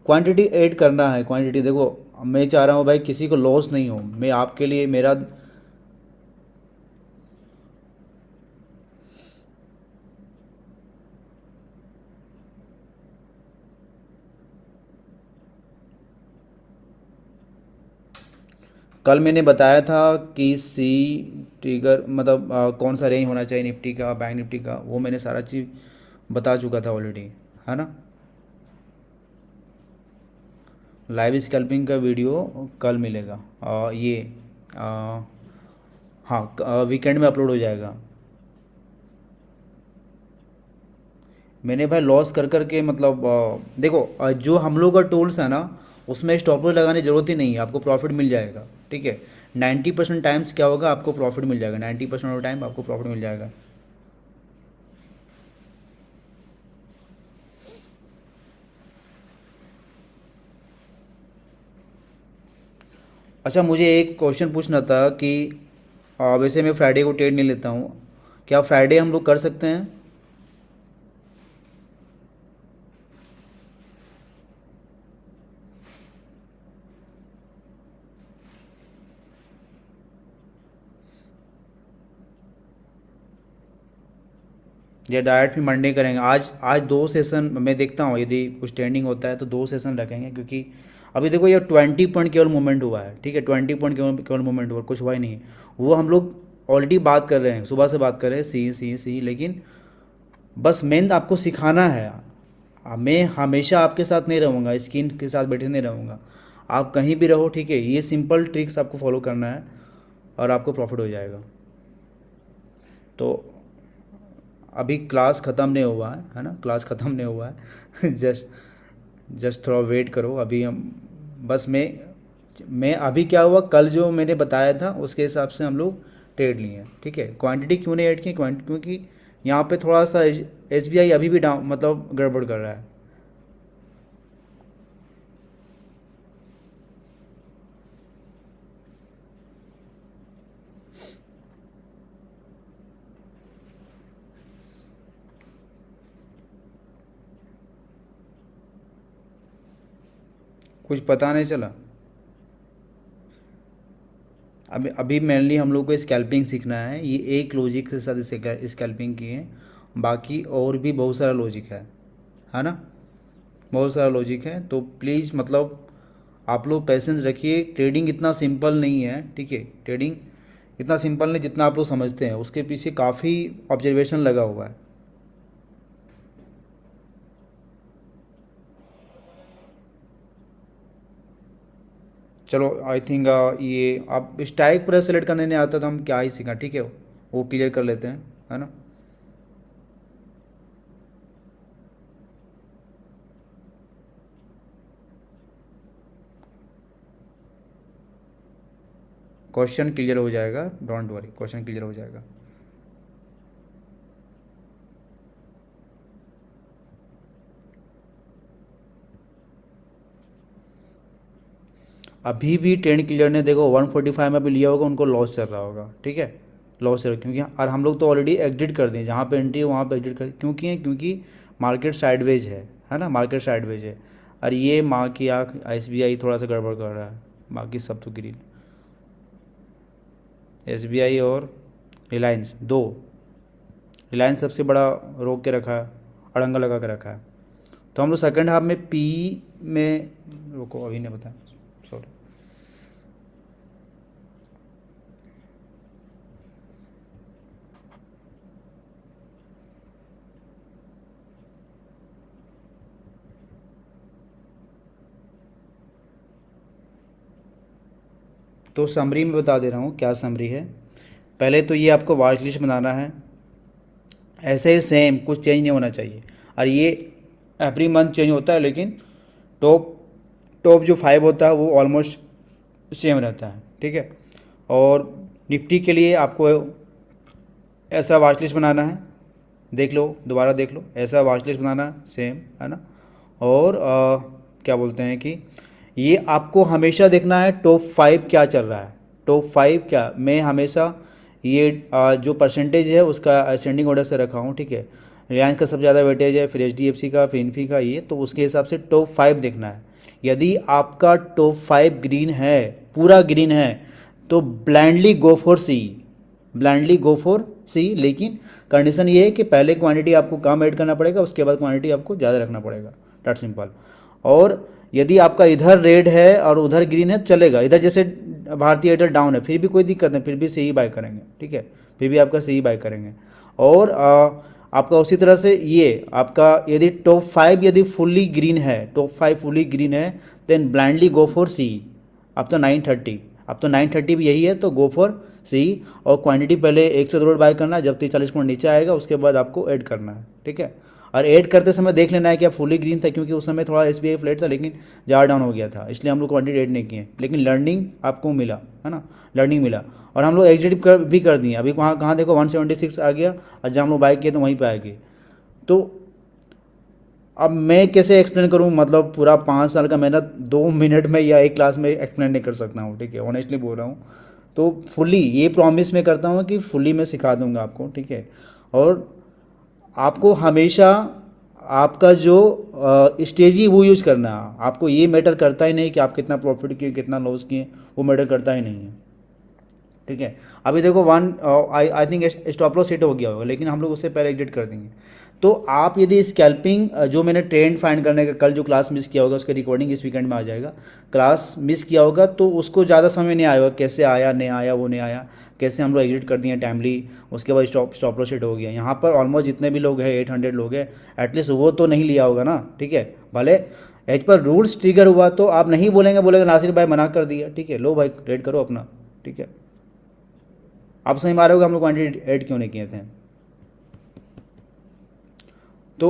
क्वांटिटी ऐड करना है, क्वांटिटी देखो, मैं चाह रहा हूँ भाई किसी को लॉस नहीं हो, मैं आपके लिए मेरा कल मैंने बताया था कि सी ट्रिगर मतलब कौन सा रेंज होना चाहिए निफ्टी का, बैंक निफ्टी का, वो मैंने सारा चीज़ बता चुका था ऑलरेडी, है ना। लाइव स्कैल्पिंग का वीडियो कल मिलेगा, ये आ, हाँ वीकेंड में अपलोड हो जाएगा। मैंने भाई लॉस कर कर के मतलब देखो, जो हम लोग का टूल्स है ना, उसमें स्टॉप लॉस लगाने की जरूरत ही नहीं है, आपको प्रॉफिट मिल जाएगा, ठीक है। 90% टाइम्स क्या होगा, आपको प्रॉफिट मिल जाएगा, 90% ऑफ टाइम आपको प्रॉफिट मिल जाएगा। अच्छा, मुझे एक क्वेश्चन पूछना था कि वैसे मैं फ्राइडे को ट्रेड नहीं लेता हूँ, क्या फ्राइडे हम लोग कर सकते हैं? या डायरेक्ट फिर मंडे करेंगे? आज आज दो सेशन मैं देखता हूँ, यदि कुछ ट्रेंडिंग होता है तो दो सेशन रखेंगे, क्योंकि अभी देखो ये 20 पॉइंट केवल मूवमेंट हुआ है, ठीक है, 20 पॉइंट केवल केवल मूवमेंट हुआ, कुछ हुआ ही नहीं है। वो हम लोग ऑलरेडी बात कर रहे हैं, सुबह से बात कर रहे हैं, सी, लेकिन बस मेन आपको सिखाना है। मैं हमेशा आपके साथ नहीं रहूँगा, स्क्रीन के साथ बैठे नहीं रहूँगा, आप कहीं भी रहो, ठीक है, ये सिंपल ट्रिक्स आपको फॉलो करना है और आपको प्रॉफिट हो जाएगा। तो अभी क्लास ख़त्म नहीं हुआ है ना, क्लास ख़त्म नहीं हुआ है जस्ट जस्ट थोड़ा वेट करो, अभी हम बस मैं अभी क्या हुआ, कल जो मैंने बताया था उसके हिसाब से हम लोग ट्रेड लिए हैं, ठीक है। क्वांटिटी क्यों नहीं ऐड की, क्वांटिटी क्योंकि यहाँ पे थोड़ा सा एसबीआई अभी भी डाउन मतलब गड़बड़ कर रहा है। कुछ पता नहीं चला। अभी अभी मेनली हम लोग को स्कैल्पिंग सीखना है, ये एक लॉजिक के साथ स्कैल्पिंग की है, बाकी और भी बहुत सारा लॉजिक है ना, बहुत सारा लॉजिक है। तो प्लीज़ मतलब आप लोग पेशेंस रखिए, ट्रेडिंग इतना सिंपल नहीं है, ठीक है, ट्रेडिंग इतना सिंपल नहीं जितना आप लोग समझते हैं, उसके पीछे काफ़ी ऑब्जर्वेशन लगा हुआ है। चलो आई थिंक ये आप स्ट्राइक पूरा सेलेक्ट करने नहीं आता तो हम क्या ही सीखा, ठीक है, वो क्लियर कर लेते हैं, है ना। क्वेश्चन क्लियर हो जाएगा, डोंट वरी, क्वेश्चन क्लियर हो जाएगा। अभी भी ट्रेंड क्लियर ने देखो 145 में भी लिया होगा, उनको लॉस चल रहा होगा, ठीक है, लॉस चल रहा है, क्योंकि और हम लोग तो ऑलरेडी एग्जिट कर दिए, जहाँ पे एंट्री है वहाँ पे एग्जिट कर, क्योंकि मार्केट साइडवेज है ना, मार्केट साइडवेज है। और ये माँ की आँख एसबीआई थोड़ा सा गड़बड़ कर रहा है, बाकी सब तो ग्रीन। एसबीआई और रिलायंस दो, रिलायंस सबसे बड़ा रोक के रखा है, अड़ंगा लगा के रखा है। तो हम लोग सेकंड हाफ में पी में, रुको अभी नहीं बताया, सॉरी। तो समरी में बता दे रहा हूँ क्या समरी है। पहले तो ये आपको वॉच लिस्ट बनाना है, ऐसे ही सेम कुछ चेंज नहीं होना चाहिए, और ये एवरी मंथ चेंज होता है, लेकिन टॉप टॉप जो 5 होता है वो ऑलमोस्ट सेम रहता है, ठीक है। और निफ्टी के लिए आपको ऐसा वॉच लिस्ट बनाना है, देख लो दोबारा देख लो, ऐसा वॉच लिस्ट बनाना सेम, है ना। और क्या बोलते हैं कि ये आपको हमेशा देखना है टॉप 5 क्या चल रहा है, टॉप 5 क्या, मैं हमेशा ये जो परसेंटेज है उसका असेंडिंग ऑर्डर से रखा हूँ, ठीक है। रिलायंस का सबसे ज़्यादा वेटेज है, फिर एचडीएफसी का, फिर इन्फी का, ये तो उसके हिसाब से टॉप 5 देखना है। यदि आपका टॉप 5 ग्रीन है, पूरा ग्रीन है, तो blindly go for C, blindly go for C. लेकिन कंडीशन ये है कि पहले क्वांटिटी आपको कम ऐड करना पड़ेगा, उसके बाद क्वांटिटी आपको ज़्यादा रखना पड़ेगा, डैट सिंपल। और यदि आपका इधर रेड है और उधर ग्रीन है, चलेगा। इधर जैसे भारतीय एयरटेल डाउन है, फिर भी कोई दिक्कत नहीं, फिर भी सही बाय करेंगे, ठीक है, फिर भी आपका सही बाय करेंगे। और आपका उसी तरह से ये आपका यदि टॉप 5 यदि फुल्ली ग्रीन है, टॉप 5 फुल्ली ग्रीन है, देन ब्लाइंडली गो फॉर सी। अब तो 930, अब तो 930 भी यही है, तो गो फॉर सी। और क्वांटिटी पहले 1 से 2 बाय करना है, जब 30-40 पॉइंट नीचे आएगा उसके बाद आपको ऐड करना है, ठीक है। और ऐड करते समय देख लेना है कि आप फुली ग्रीन था, क्योंकि उस समय थोड़ा एसबीआई फ्लैट था, लेकिन ज़्यादा डाउन हो गया था, इसलिए हम लोग क्वांटिटी ऐड नहीं किए, लेकिन लर्निंग आपको मिला, है ना, लर्निंग मिला। और हम लोग एग्जिट भी कर दिए। अभी वहाँ कहाँ देखो 176 आ गया, और जब हम लोग बाय किए तो वहीं पर आ गए। तो अब मैं कैसे एक्सप्लेन करूँ, मतलब पूरा 5 साल का मेहनत 2 मिनट में या एक क्लास में एक्सप्लेन नहीं कर सकता हूँ, ठीक है, ऑनेस्टली बोल रहा हूँ। तो फुली ये प्रॉमिस मैं करता हूँ कि फुली मैं सिखा दूंगा आपको, ठीक है। और आपको हमेशा आपका जो स्टेज ही वो यूज करना है। आपको ये मैटर करता ही नहीं कि आप कितना प्रॉफिट किए कितना लॉस किए, वो मैटर करता ही नहीं है, ठीक है। अभी देखो one I think stop loss hit हो गया होगा, लेकिन हम लोग उससे पहले एग्जिट कर देंगे। तो आप यदि स्कैल्पिंग जो मैंने ट्रेंड फाइंड करने का कल जो क्लास मिस किया होगा, उसका रिकॉर्डिंग इस वीकेंड में आ जाएगा। क्लास मिस किया होगा तो उसको ज़्यादा समय नहीं आया होगा, कैसे आया नहीं आया वो नहीं आया, कैसे हम लोग एग्जिट कर दिए टाइमली, उसके बाद स्टॉप लॉस हिट हो गया। यहाँ पर ऑलमोस्ट जितने भी लोग हैं 800 लोग हैं, एटलीस्ट वो तो नहीं लिया होगा ना, ठीक है। भले एज पर रूल्स ट्रिगर हुआ तो आप नहीं बोलेंगे, बोलेंगे नासिर भाई मना कर दिया, ठीक है, लो भाई ट्रेड करो अपना, ठीक है। आप सही मारे होगे हम लोग क्वांटिटी ऐड क्यों नहीं किए थे। तो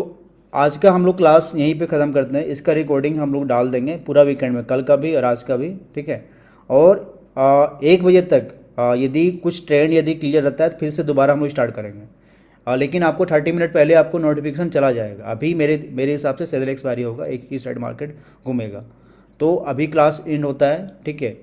आज का हम लोग क्लास यहीं पे ख़त्म करते हैं। इसका रिकॉर्डिंग हम लोग डाल देंगे पूरा वीकेंड में, कल का भी और आज का भी, ठीक है। और 1 बजे तक यदि कुछ ट्रेंड यदि क्लियर रहता है तो फिर से दोबारा हम लोग स्टार्ट करेंगे। लेकिन आपको 30 मिनट पहले आपको नोटिफिकेशन चला जाएगा। अभी मेरे मेरे हिसाब से सेल एक्सपायरी होगा, एक ही साइड मार्केट घूमेगा, तो अभी क्लास एंड होता है, ठीक है।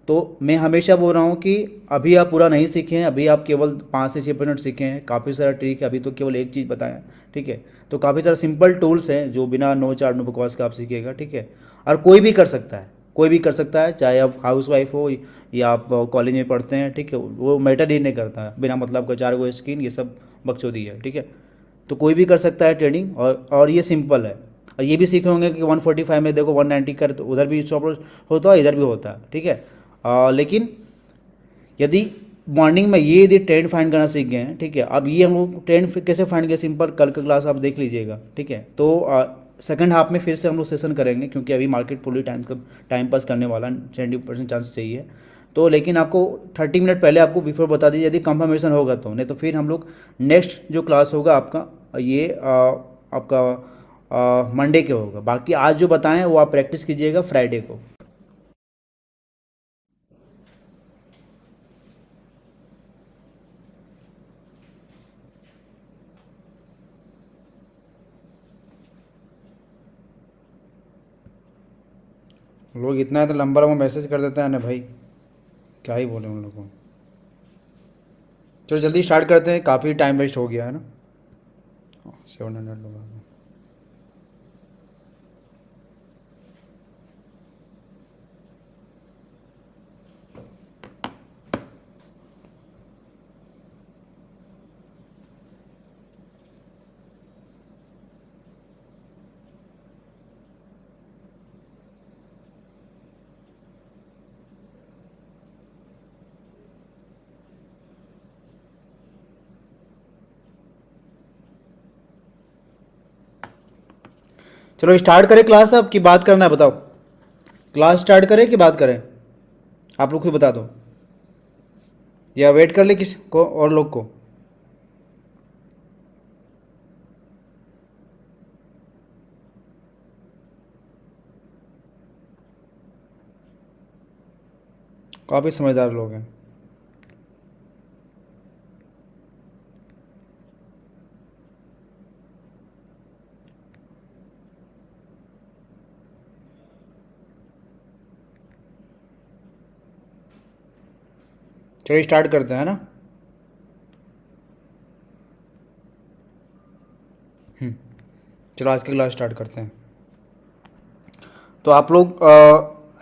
तो मैं हमेशा बोल रहा हूँ कि अभी आप पूरा नहीं सीखे हैं, अभी आप केवल 5 से 6% सीखे हैं। काफ़ी सारा ट्रिक है, अभी तो केवल एक चीज़ बताया, ठीक है। तो काफ़ी सारे सिंपल टूल्स हैं जो बिना नो चार्ट नो बकवास का आप सीखेगा, ठीक है। और कोई भी कर सकता है, कोई भी कर सकता है, चाहे आप हाउस वाइफ हो या आप कॉलेज में पढ़ते हैं, ठीक है, वो मैटर ही नहीं करता है। बिना मतलब का 4 गो स्किन, ये सब बकचोदी है, ठीक है। तो कोई भी कर सकता है ट्रेडिंग, और ये सिंपल है। और ये भी सीखे होंगे कि 145 में देखो 190 कर, तो उधर भी स्टॉप लॉस होता है, इधर भी होता है, ठीक है। लेकिन यदि मॉर्निंग में ये यदि ट्रेंड फाइंड करना सीख गए हैं, ठीक है। अब ये हम लोग ट्रेंड कैसे फाइंड किया, सिंपल, कल का क्लास आप देख लीजिएगा, ठीक है। तो सेकंड हाफ में फिर से हम लोग सेशन करेंगे, क्योंकि अभी मार्केट फुली टाइम पास करने वाला 70% चांस चाहिए। तो लेकिन आपको 30 मिनट पहले आपको बिफोर बता दीजिए, यदि कंफर्मेशन होगा तो, नहीं तो फिर हम लोग नेक्स्ट जो क्लास होगा आपका, ये आपका मंडे के होगा। बाकी आज जो बताएं वो आप प्रैक्टिस कीजिएगा फ्राइडे को। लोग इतना तो लंबा लंबा मैसेज कर देते हैं ना भाई, क्या ही बोले उन लोगों को। चलो जल्दी स्टार्ट करते हैं, काफ़ी टाइम वेस्ट हो गया है ना। 700 लोग आ गए। चलो स्टार्ट करें क्लास, अब की बात करना है बताओ। क्लास स्टार्ट करें कि बात करें, आप लोग खुद बता दो, या वेट कर ले किसी को और लोग को। काफ़ी समझदार लोग हैं। चलो स्टार्ट करते हैं ना। हम्म, चलो आज की क्लास स्टार्ट करते हैं। तो आप लोग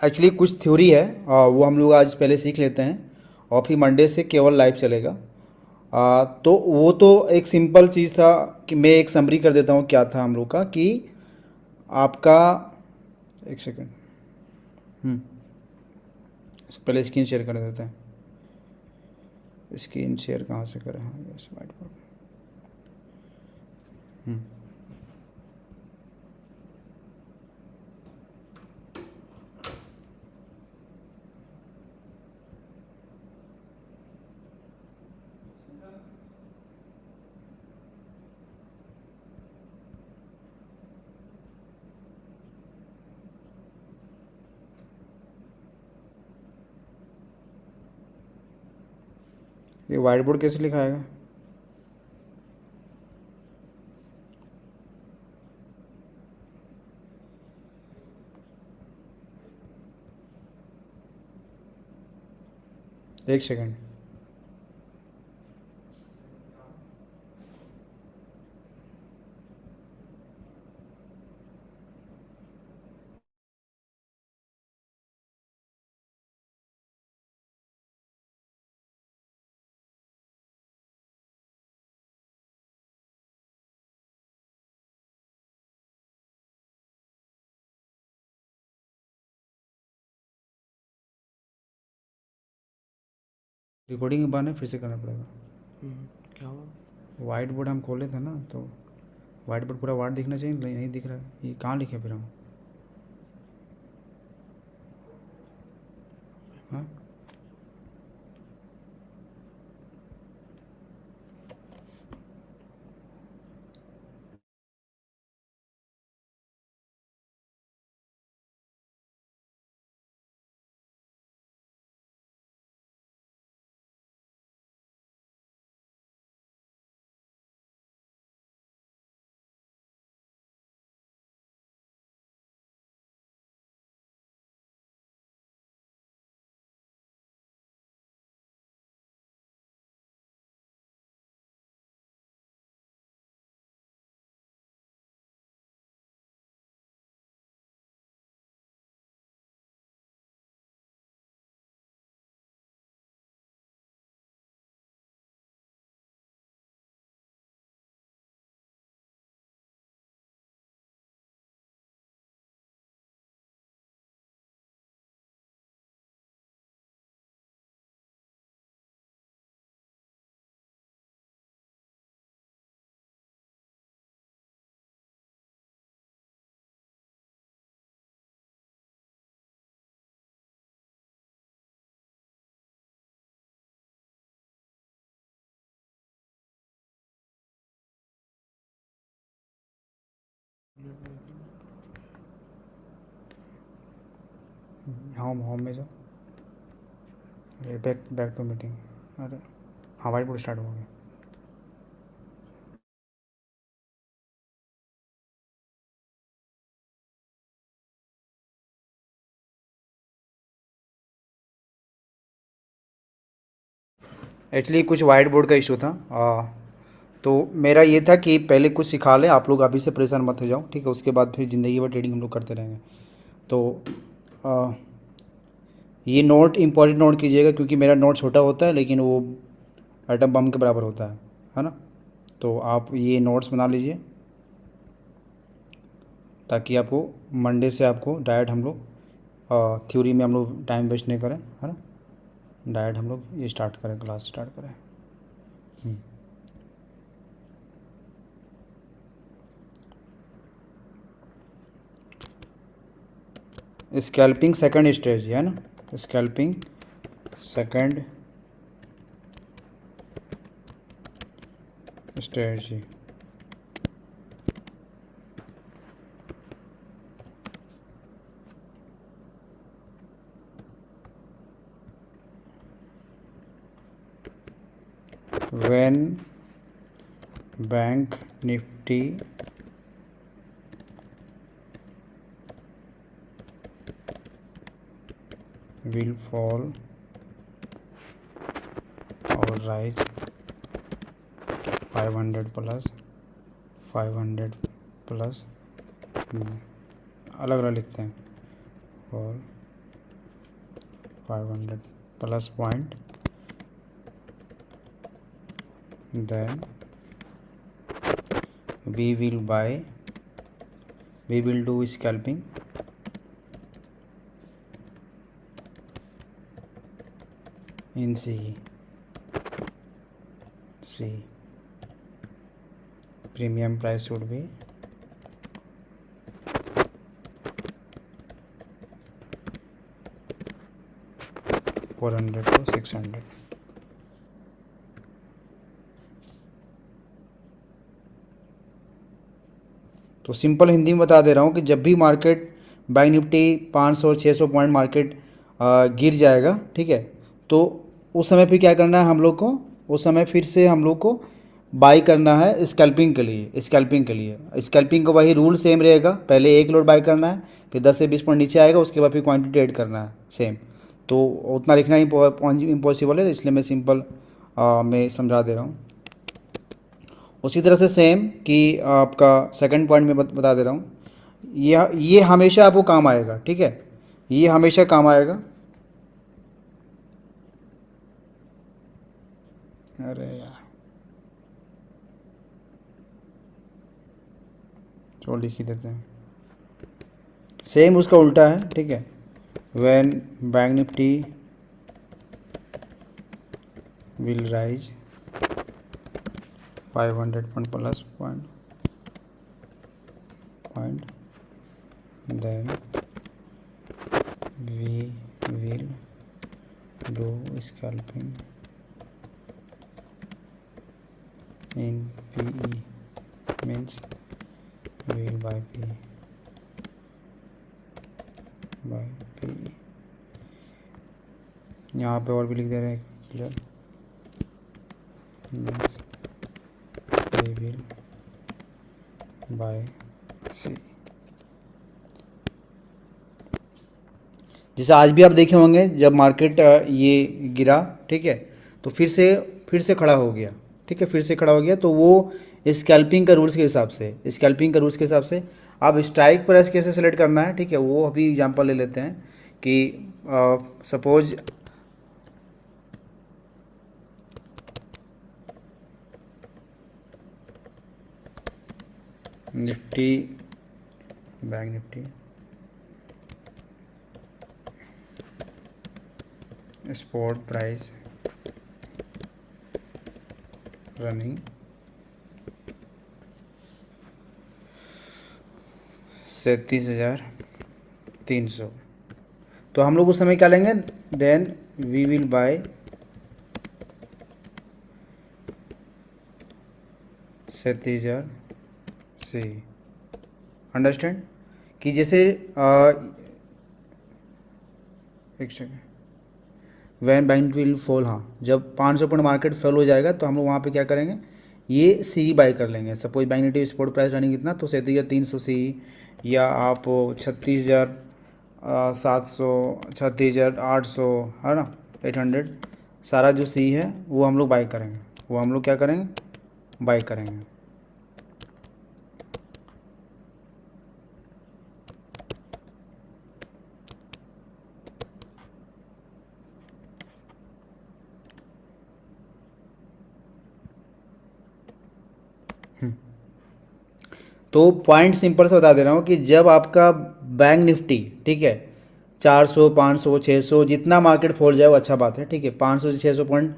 एक्चुअली कुछ थ्योरी है, वो हम लोग आज पहले सीख लेते हैं और फिर मंडे से केवल लाइव चलेगा। तो वो तो एक सिंपल चीज़ था कि मैं एक समरी कर देता हूँ क्या था हम लोग का कि आपका एक सेकेंड। हम्म, पहले स्क्रीन शेयर कर देते हैं। स्क्रीन शेयर कहाँ से करें? हाँ, यस, व्हाइट बोर्ड। हम्म, ये व्हाइट बोर्ड कैसे लिखाएगा? एक सेकेंड। रिकॉर्डिंग के बहाने फिर से करना पड़ेगा। क्या हुआ? व्हाइट बोर्ड हम खोले थे ना, तो व्हाइट बोर्ड पूरा वार्ड दिखना चाहिए, नहीं दिख रहा है। ये कहाँ लिखे फिर हम? हाँ, होम होम में जाओ, बैक बैक टू मीटिंग। अरे हाँ, व्हाइट बोर्ड स्टार्ट हो गया। एक्चुअली कुछ वाइट बोर्ड का इशू था। तो मेरा ये था कि पहले कुछ सिखा लें आप लोग, अभी से परेशान मत हो जाओ, ठीक है? उसके बाद फिर ज़िंदगी भर ट्रेडिंग हम लोग करते रहेंगे। तो आ, ये नोट इम्पॉर्टेंट नोट कीजिएगा, क्योंकि मेरा नोट छोटा होता है लेकिन वो एटम बम के बराबर होता है ना? तो आप ये नोट्स बना लीजिए ताकि आपको मंडे से आपको डायरेक्ट हम लोग थ्योरी में हम लोग टाइम वेस्ट नहीं करें, है ना? डायरेक्ट हम लोग ये स्टार्ट करें, क्लास स्टार्ट करें। स्कैल्पिंग सेकंड स्टेज है ना? Scalping second strategy. when bank nifty will fall or rise 500 plus 500 plus, अलग अलग लिखते हैं, और 500 plus point, then we will do scalping in C. Premium price would be 400 to 600. तो simple Hindi में बता दे रहा हूँ कि जब भी market bank Nifty 500-600 point market गिर जाएगा, ठीक है, तो उस समय फिर क्या करना है हम लोग को, उस समय फिर से हम लोग को बाई करना है स्कैल्पिंग के लिए। स्कैल्पिंग का वही रूल सेम रहेगा, पहले एक लोड बाई करना है, फिर 10 से 20 पॉइंट नीचे आएगा, उसके बाद फिर क्वांटिटी ट्रेड करना है सेम। तो उतना लिखना इम्पॉसिबल है, इसलिए मैं सिंपल मैं समझा दे रहा हूँ। उसी तरह से सेम कि आपका सेकंड पॉइंट में बता दे रहा हूँ, ये हमेशा आपको काम आएगा, ठीक है, ये हमेशा काम आएगा। अरे यार, चलो लिख ही देते हैं, सेम उसका उल्टा है, ठीक है। When bank Nifty will rise 500 point plus point, then we will do scalping in PE, means we will buy PE यहाँ पे और भी लिख दे रहे हैं clear, means we will buy C। जैसे आज भी आप देखे होंगे जब मार्केट ये गिरा, ठीक है, तो फिर से खड़ा हो गया, ठीक है, फिर से खड़ा हो गया, तो वो स्कैल्पिंग का रूल्स के हिसाब से आप स्ट्राइक प्राइस कैसे सेलेक्ट करना है, ठीक है, वो अभी एग्जांपल ले लेते हैं कि suppose Nifty, bank Nifty spot price running 37,300, तो हम लोग उस समय क्या लेंगे, then we will buy 37,000 C. Understand कि जैसे एक second, when bank will fall, हाँ, जब 500 पॉइंट मार्केट फेल हो जाएगा तो हम लोग वहाँ पे क्या करेंगे, ये सी बाई कर लेंगे। Suppose bank Nifty spot price running कितना, तो 37,300 सी, या आप 36,700, 36,800, है ना, 800, सारा जो सी है वो हम लोग बाई करेंगे, वो हम लोग क्या करेंगे, बाई करेंगे। तो पॉइंट सिंपल से बता दे रहा हूँ कि जब आपका बैंक निफ्टी, ठीक है, 400, 500, 600 जितना मार्केट फॉल जाए वो अच्छा बात है, ठीक है, 500 से 600 पॉइंट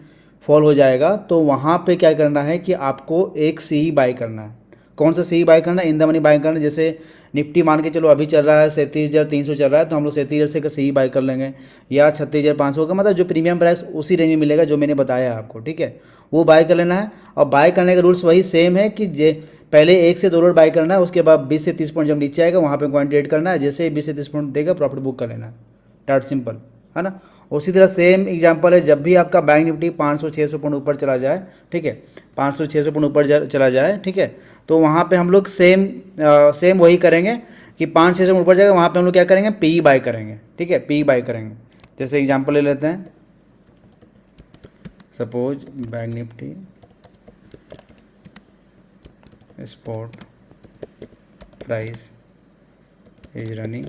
फॉल हो जाएगा, तो वहाँ पे क्या करना है कि आपको एक सी ही बाई करना है। कौन सा सी बाई करना है, इन द मनी बाई करना है। जैसे निफ्टी मान के चलो अभी चल रहा है 37,300 चल रहा है, तो हम लोग 37,000 से सी बाई कर लेंगे, या 36,500 का, मतलब जो प्रीमियम प्राइस उसी रेंज में मिलेगा जो मैंने बताया आपको, ठीक है, वो बाई कर लेना है। और बाई करने का रूल्स वही सेम है कि पहले 1 से 2 लोड बाई करना है, उसके बाद 20 से 30 पॉइंट जब नीचे आएगा वहाँ पे क्वांटिटी एड करना है, जैसे 20 से 30 पॉइंट देगा प्रॉफिट बुक कर लेना है, डैट सिंपल, है ना। उसी तरह सेम एग्जांपल है, जब भी आपका बैंक निफ्टी 500-600 पॉइंट ऊपर चला जाए, ठीक है, 500-600 पॉइंट ऊपर चला जाए, ठीक है, तो वहाँ पे हम लोग सेम वही करेंगे कि 500-600 पॉइंट ऊपर जाएगा, वहाँ पे हम लोग क्या करेंगे, पी बाई करेंगे, ठीक है, पी बाई करेंगे। जैसे एग्जाम्पल ले लेते हैं, suppose bank Nifty spot price is running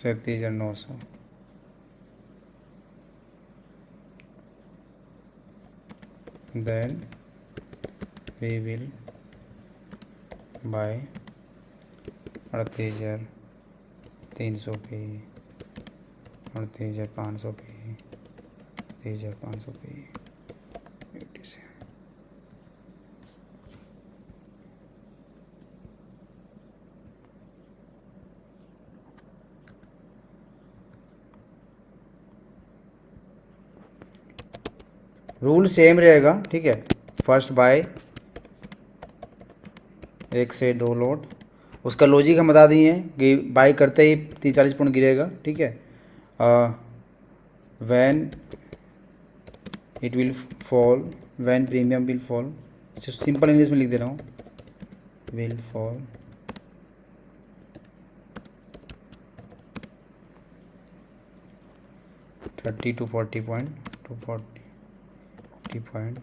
₹37,900, then we will buy 38,300 पे, 38,500 पे, 38,500 पे, 87। रूल सेम रहेगा, ठीक है। फर्स्ट बाय 1 से 2 लॉट, उसका लॉजिक हम बता दिए हैं कि बाय करते ही 40 पॉइंट गिरेगा, ठीक है। When it will fall, when premium will fall, simple English में लिख दे रहा हूँ, will fall 30 to 40 point, to 40 point,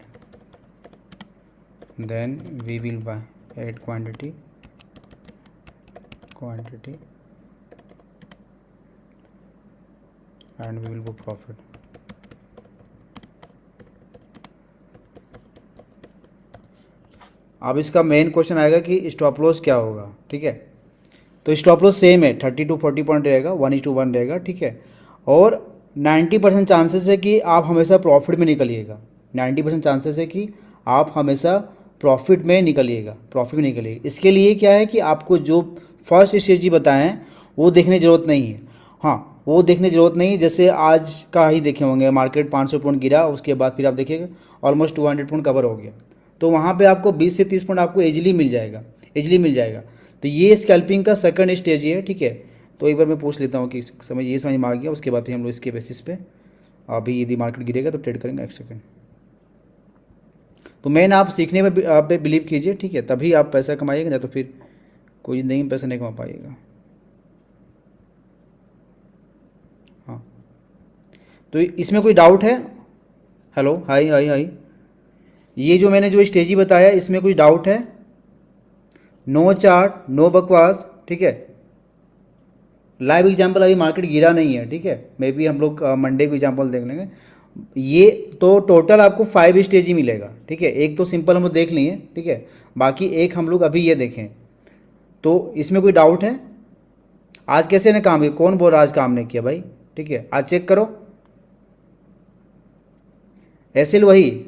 then we will buy add quantity and we will book profit। अब इसका मेन क्वेश्चन आएगा कि स्टॉप लॉस क्या होगा, ठीक है। तो स्टॉप लॉस सेम है, 30 to 40 पॉइंट रहेगा, 1:1 रहेगा, ठीक है। और 90% चांसेस है कि आप हमेशा प्रॉफिट में निकलिएगा, 90% चांसेस है कि आप हमेशा प्रॉफिट में निकलिएगा। इसके लिए क्या है कि आपको जो फर्स्ट स्ट्रेटजी बताए हैं वो देखने की ज़रूरत नहीं है। हाँ, वो देखने की ज़रूरत नहीं, जैसे आज का ही देखे होंगे, मार्केट 500 पॉइंट गिरा, उसके बाद फिर आप देखिएगा ऑलमोस्ट 200 पॉइंट कवर हो गया, तो वहाँ पे आपको 20 से 30 पॉइंट आपको इजीली मिल जाएगा। तो ये स्कैल्पिंग का सेकंड स्टेज है, ठीक है। तो एक बार मैं पूछ लेता हूँ कि समझ में आ गया, उसके बाद फिर हम लोग इसके बेसिस पे अभी यदि मार्केट गिरेगा तो ट्रेड करेंगे। 1 सेकेंड। तो मेन आप सीखने में आप पे बिलीव कीजिए, ठीक है, तभी आप पैसा कमाइएगा, ना तो फिर कोई ज़िंदगी में पैसा नहीं कमा पाइएगा। हाँ, तो इसमें कोई डाउट है? हेलो, हाय हाय हाय, ये जो मैंने जो स्टेजी बताया इसमें कुछ डाउट है? नो चार्ट, नो बकवास, ठीक है। लाइव एग्जांपल अभी मार्केट गिरा नहीं है, ठीक है, मे बी हम लोग मंडे को एग्जांपल देख लेंगे। ये तो टोटल आपको 5 स्टेज ही मिलेगा, ठीक है। एक तो सिंपल हम लोग देख लिए, ठीक है, बाकी एक हम लोग अभी ये देखें। तो इसमें कोई डाउट है? आज कैसे ने काम किया? कौन बोल रहा आज काम नहीं किया भाई? ठीक है, आज चेक करो। एसएल वही,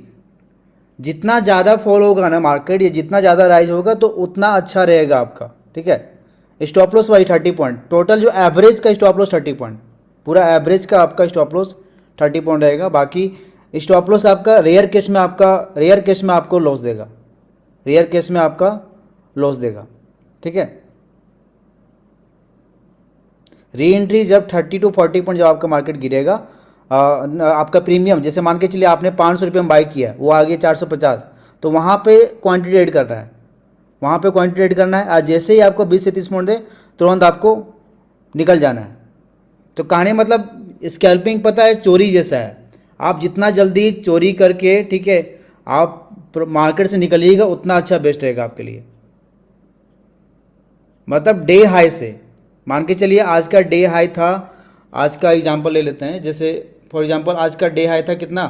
जितना ज़्यादा फॉल होगा ना मार्केट, या जितना ज़्यादा राइज होगा तो उतना अच्छा रहेगा आपका, ठीक है। स्टॉप लॉस वही 30 पॉइंट, टोटल जो एवरेज का स्टॉप लॉस 30 पॉइंट, पूरा एवरेज का आपका स्टॉप लॉस 30 पॉइंट रहेगा। बाकी स्टॉप लॉस आपका रेयर केस में आपको लॉस देगा, ठीक है। री एंट्री जब 30 to 40 पॉइंट जब आपका मार्केट गिरेगा, आपका प्रीमियम, जैसे मान के चलिए आपने 500 रुपये में बाई किया, वो आ गया 450, तो वहाँ पे क्वांटिटी एड कर रहा है, आज जैसे ही आपको 20 से 30 पॉइंट दे, तुरंत आपको निकल जाना है। तो कहने मतलब स्कैल्पिंग पता है चोरी जैसा है, आप जितना जल्दी चोरी करके, ठीक है, आप मार्केट से निकलिएगा उतना अच्छा बेस्ट रहेगा आपके लिए। मतलब डे हाई से मान के चलिए, आज का डे हाई था, आज का एग्जांपल ले लेते हैं, जैसे फॉर एग्जांपल आज का डे हाई था कितना,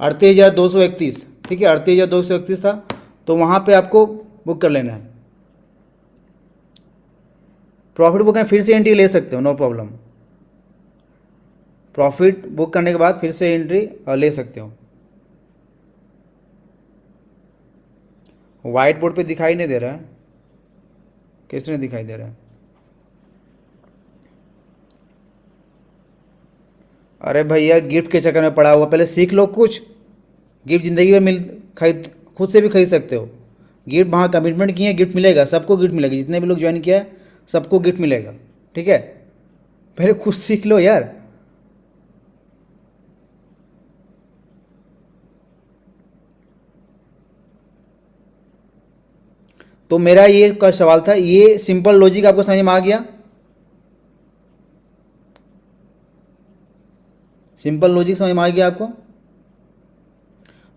38,231, ठीक है, 38,231 था, तो वहाँ पे आपको बुक कर लेना है। प्रॉफिट बुक है, फिर से एंट्री ले सकते हो, नो प्रॉब्लम। प्रॉफिट बुक करने के बाद फिर से एंट्री ले सकते हो। व्हाइट बोर्ड पे दिखाई नहीं दे रहा है, किसने दिखाई दे रहा है? अरे भैया गिफ्ट के चक्कर में पड़ा हुआ, पहले सीख लो कुछ। गिफ्ट जिंदगी में खरीद, खुद से भी खरीद सकते हो। गिफ्ट वहाँ कमिटमेंट किए, गिफ्ट मिलेगा, सबको गिफ्ट मिलेगा, जितने भी लोग ज्वाइन किया है सबको गिफ्ट मिलेगा, ठीक है। पहले खुद सीख लो यार। तो मेरा ये का सवाल था, ये सिंपल लॉजिक आपको समझ में आ गया? सिंपल लॉजिक समझ में आ गया आपको।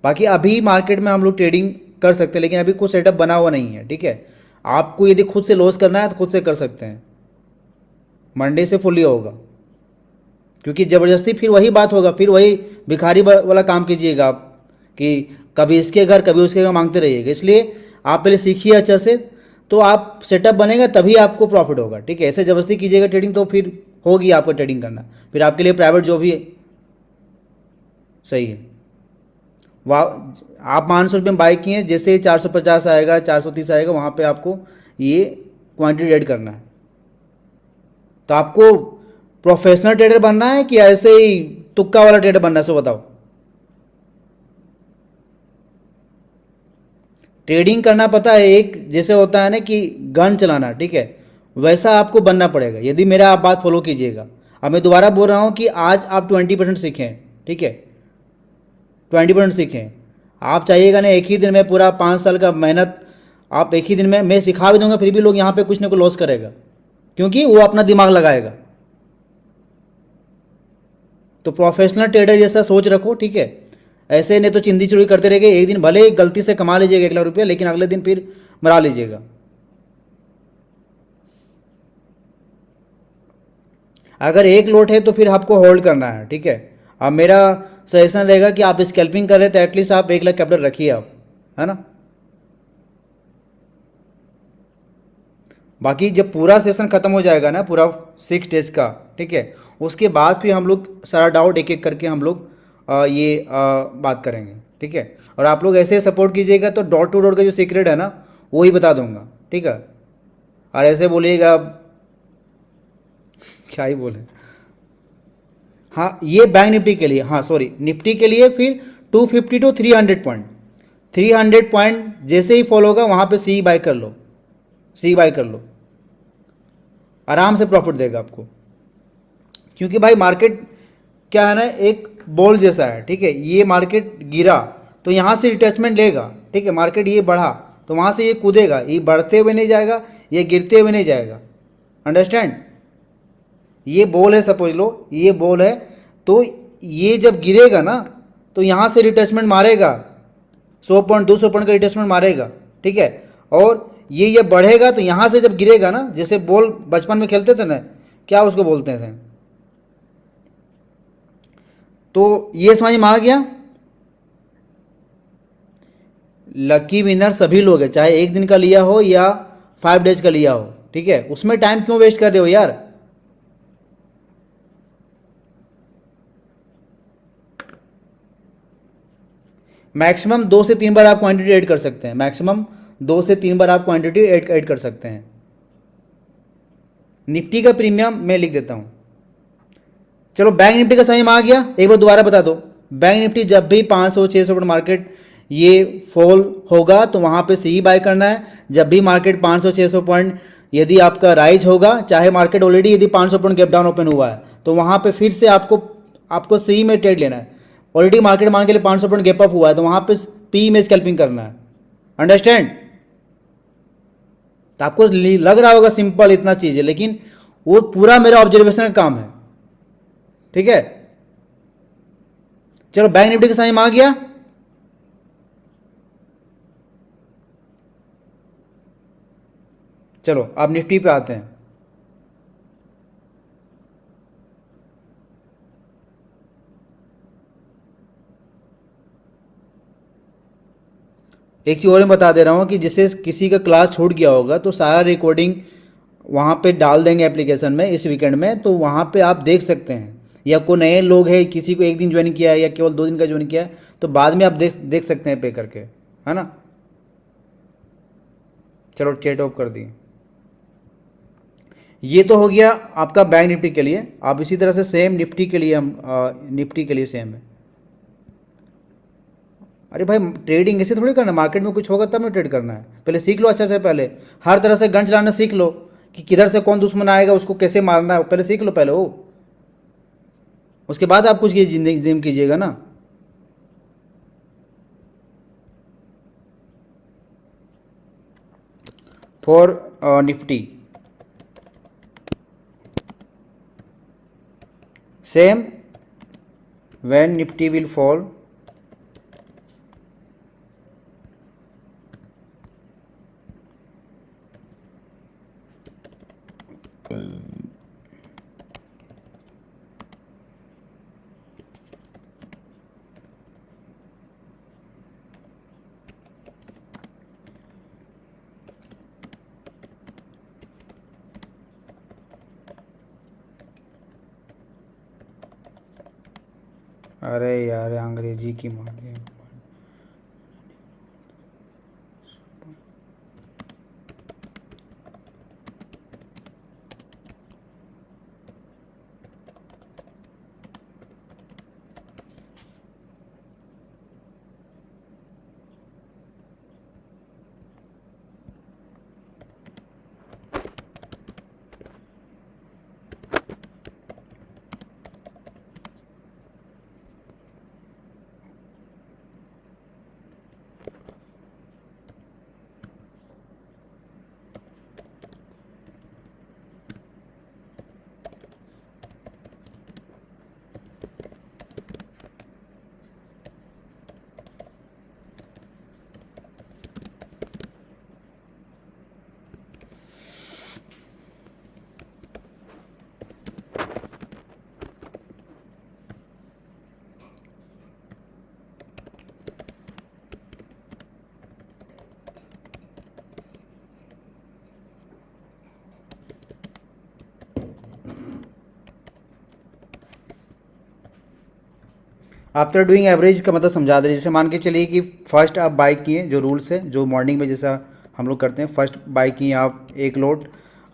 बाकी अभी मार्केट में हम लोग ट्रेडिंग कर सकते हैं, लेकिन अभी कुछ सेटअप बना हुआ नहीं है, ठीक है। आपको यदि खुद से लॉस करना है तो खुद से कर सकते हैं, मंडे से फुली होगा, क्योंकि ज़बरदस्ती फिर वही बात होगा, फिर वही भिखारी वाला काम कीजिएगा आप, कि कभी इसके घर कभी उसके घर मांगते रहिएगा। इसलिए आप पहले सीखिए अच्छा से, तो आप सेटअप बनेगा तभी आपको प्रॉफिट होगा, ठीक है। ऐसे ज़बरदस्ती कीजिएगा ट्रेडिंग तो फिर होगी आपको ट्रेडिंग करना, फिर आपके लिए प्राइवेट जॉब ही सही है। वाह, आप 500 रुपये में बाई किए, जैसे ही 450 आएगा 430 आएगा, वहाँ पे आपको ये क्वांटिटी ऐड करना है। तो आपको प्रोफेशनल ट्रेडर बनना है कि ऐसे ही तुक्का वाला ट्रेडर बनना है, सो बताओ। ट्रेडिंग करना पता है, एक जैसे होता है ना कि गन चलाना, ठीक है, वैसा आपको बनना पड़ेगा यदि मेरा आप बात फॉलो कीजिएगा। अब मैं दोबारा बोल रहा हूं कि आज आप 20% सीखें, ठीक है, 20% सीखें। आप चाहिएगा ना एक ही दिन में पूरा 5 साल का मेहनत, आप एक ही दिन में मैं सिखा भी दूंगा, फिर भी लोग यहाँ पे कुछ ना कुछ लॉस करेगा, क्योंकि वो अपना दिमाग लगाएगा। तो प्रोफेशनल ट्रेडर जैसा सोच रखो, ठीक है। ऐसे नहीं तो चिंदी चुरी करते रहेंगे, एक दिन भले ही गलती से कमा लीजिएगा 1 लाख रुपया, लेकिन अगले दिन फिर मरा लीजिएगा। अगर एक लोट है तो फिर आपको होल्ड करना है, ठीक है। अब मेरा सजेशन रहेगा कि आप स्कैल्पिंग कर रहे हैं तो एटलीस्ट आप 1 लाख कैपिटल रखिए आप, है ना। बाकी जब पूरा सेशन खत्म हो जाएगा ना, पूरा 6 डेज का, ठीक है, उसके बाद फिर हम लोग सारा डाउट एक एक करके हम लोग बात करेंगे, ठीक है। और आप लोग ऐसे सपोर्ट कीजिएगा तो डॉट टू डॉट का जो सीक्रेट है ना, वो ही बता दूंगा, ठीक है। और ऐसे बोलिएगा क्या ही बोले। हाँ, ये बैंक निफ्टी के लिए, हाँ सॉरी, निफ्टी के लिए फिर 250 टू 300 पॉइंट, 300 पॉइंट जैसे ही फॉलो होगा वहां पे सी बाय कर लो, सी बाय कर लो, आराम से प्रॉफिट देगा आपको। क्योंकि भाई मार्केट क्या है ना, एक बॉल जैसा है, ठीक है। ये मार्केट गिरा तो यहाँ से रिटेचमेंट लेगा, ठीक है। मार्केट ये बढ़ा तो वहाँ से ये कूदेगा, ये बढ़ते हुए नहीं जाएगा, ये गिरते हुए नहीं जाएगा। अंडरस्टैंड। ये बॉल है, सपोज लो ये बॉल है, तो ये जब गिरेगा ना तो यहाँ से रिटेचमेंट मारेगा, 100 पॉइंट 200 पॉइंट का रिटेचमेंट मारेगा, ठीक है। और ये बढ़ेगा तो यहाँ से जब गिरेगा ना, जैसे बॉल बचपन में खेलते थे ना, क्या उसको बोलते थे, तो ये समझ में आ गया। लकी विनर सभी लोग हैं, चाहे एक दिन का लिया हो या 5 डेज का लिया हो, ठीक है। उसमें टाइम क्यों वेस्ट कर रहे हो यार। मैक्सिमम 2 से 3 बार आप क्वांटिटी ऐड कर सकते हैं, मैक्सिमम 2 से 3 बार आप क्वांटिटी ऐड कर सकते हैं। निफ्टी का प्रीमियम मैं लिख देता हूं। चलो बैंक निफ्टी का समझ में आ गया, एक बार दोबारा बता दो। बैंक निफ्टी जब भी 500-600 पॉइंट मार्केट ये फॉल होगा तो वहां पे सी बाय करना है। जब भी मार्केट 500-600 पॉइंट यदि आपका राइज होगा, चाहे मार्केट ऑलरेडी यदि 500 पॉइंट गैप डाउन ओपन हुआ है, तो वहां पे फिर से आपको आपको सी में ट्रेड लेना है। ऑलरेडी मार्केट मान के लिए 500 पॉइंट गैप अप हुआ है तो वहां पे पी में स्कैल्पिंग करना है। अंडरस्टैंड। तो आपको लग रहा होगा सिंपल इतना चीज है, लेकिन वो पूरा मेरा ऑब्जर्वेशन का काम है, ठीक है। चलो बैंक निफ्टी का समझ में आ गया। चलो अब निफ्टी पे आते हैं। एक चीज़ और मैं बता दे रहा हूँ कि जिससे किसी का क्लास छूट गया होगा तो सारा रिकॉर्डिंग वहाँ पे डाल देंगे एप्लीकेशन में इस वीकेंड में, तो वहाँ पे आप देख सकते हैं। या कोई नए लोग हैं, किसी को एक दिन ज्वाइन किया है या केवल 2 दिन का ज्वाइन किया है, तो बाद में आप देख सकते हैं पे करके, है ना। चलो चैट ऑफ कर दिए। ये तो हो गया आपका बैंक निफ्टी के लिए। आप इसी तरह से सेम निफ्टी के लिए, हम निफ्टी के लिए सेम है। अरे भाई ट्रेडिंग ऐसे थोड़ी करना, मार्केट में कुछ होगा तब ना ट्रेड करना है। पहले सीख लो अच्छा से, पहले हर तरह से गन चलाना सीख लो, कि किधर से कौन दुश्मन आएगा उसको कैसे मारना है, पहले सीख लो पहले वो, उसके बाद आप कुछ जिम कीजिएगा ना। For Nifty same when Nifty will fall, अरे यार अंग्रेजी की मांगे। आफ्टर डूइंग एवरेज का मतलब समझा दे, जैसे मान के चलिए कि फर्स्ट आप बाई किए, जो रूल्स है जो मॉर्निंग में जैसा हम लोग करते हैं, फर्स्ट बाई किए आप एक लोट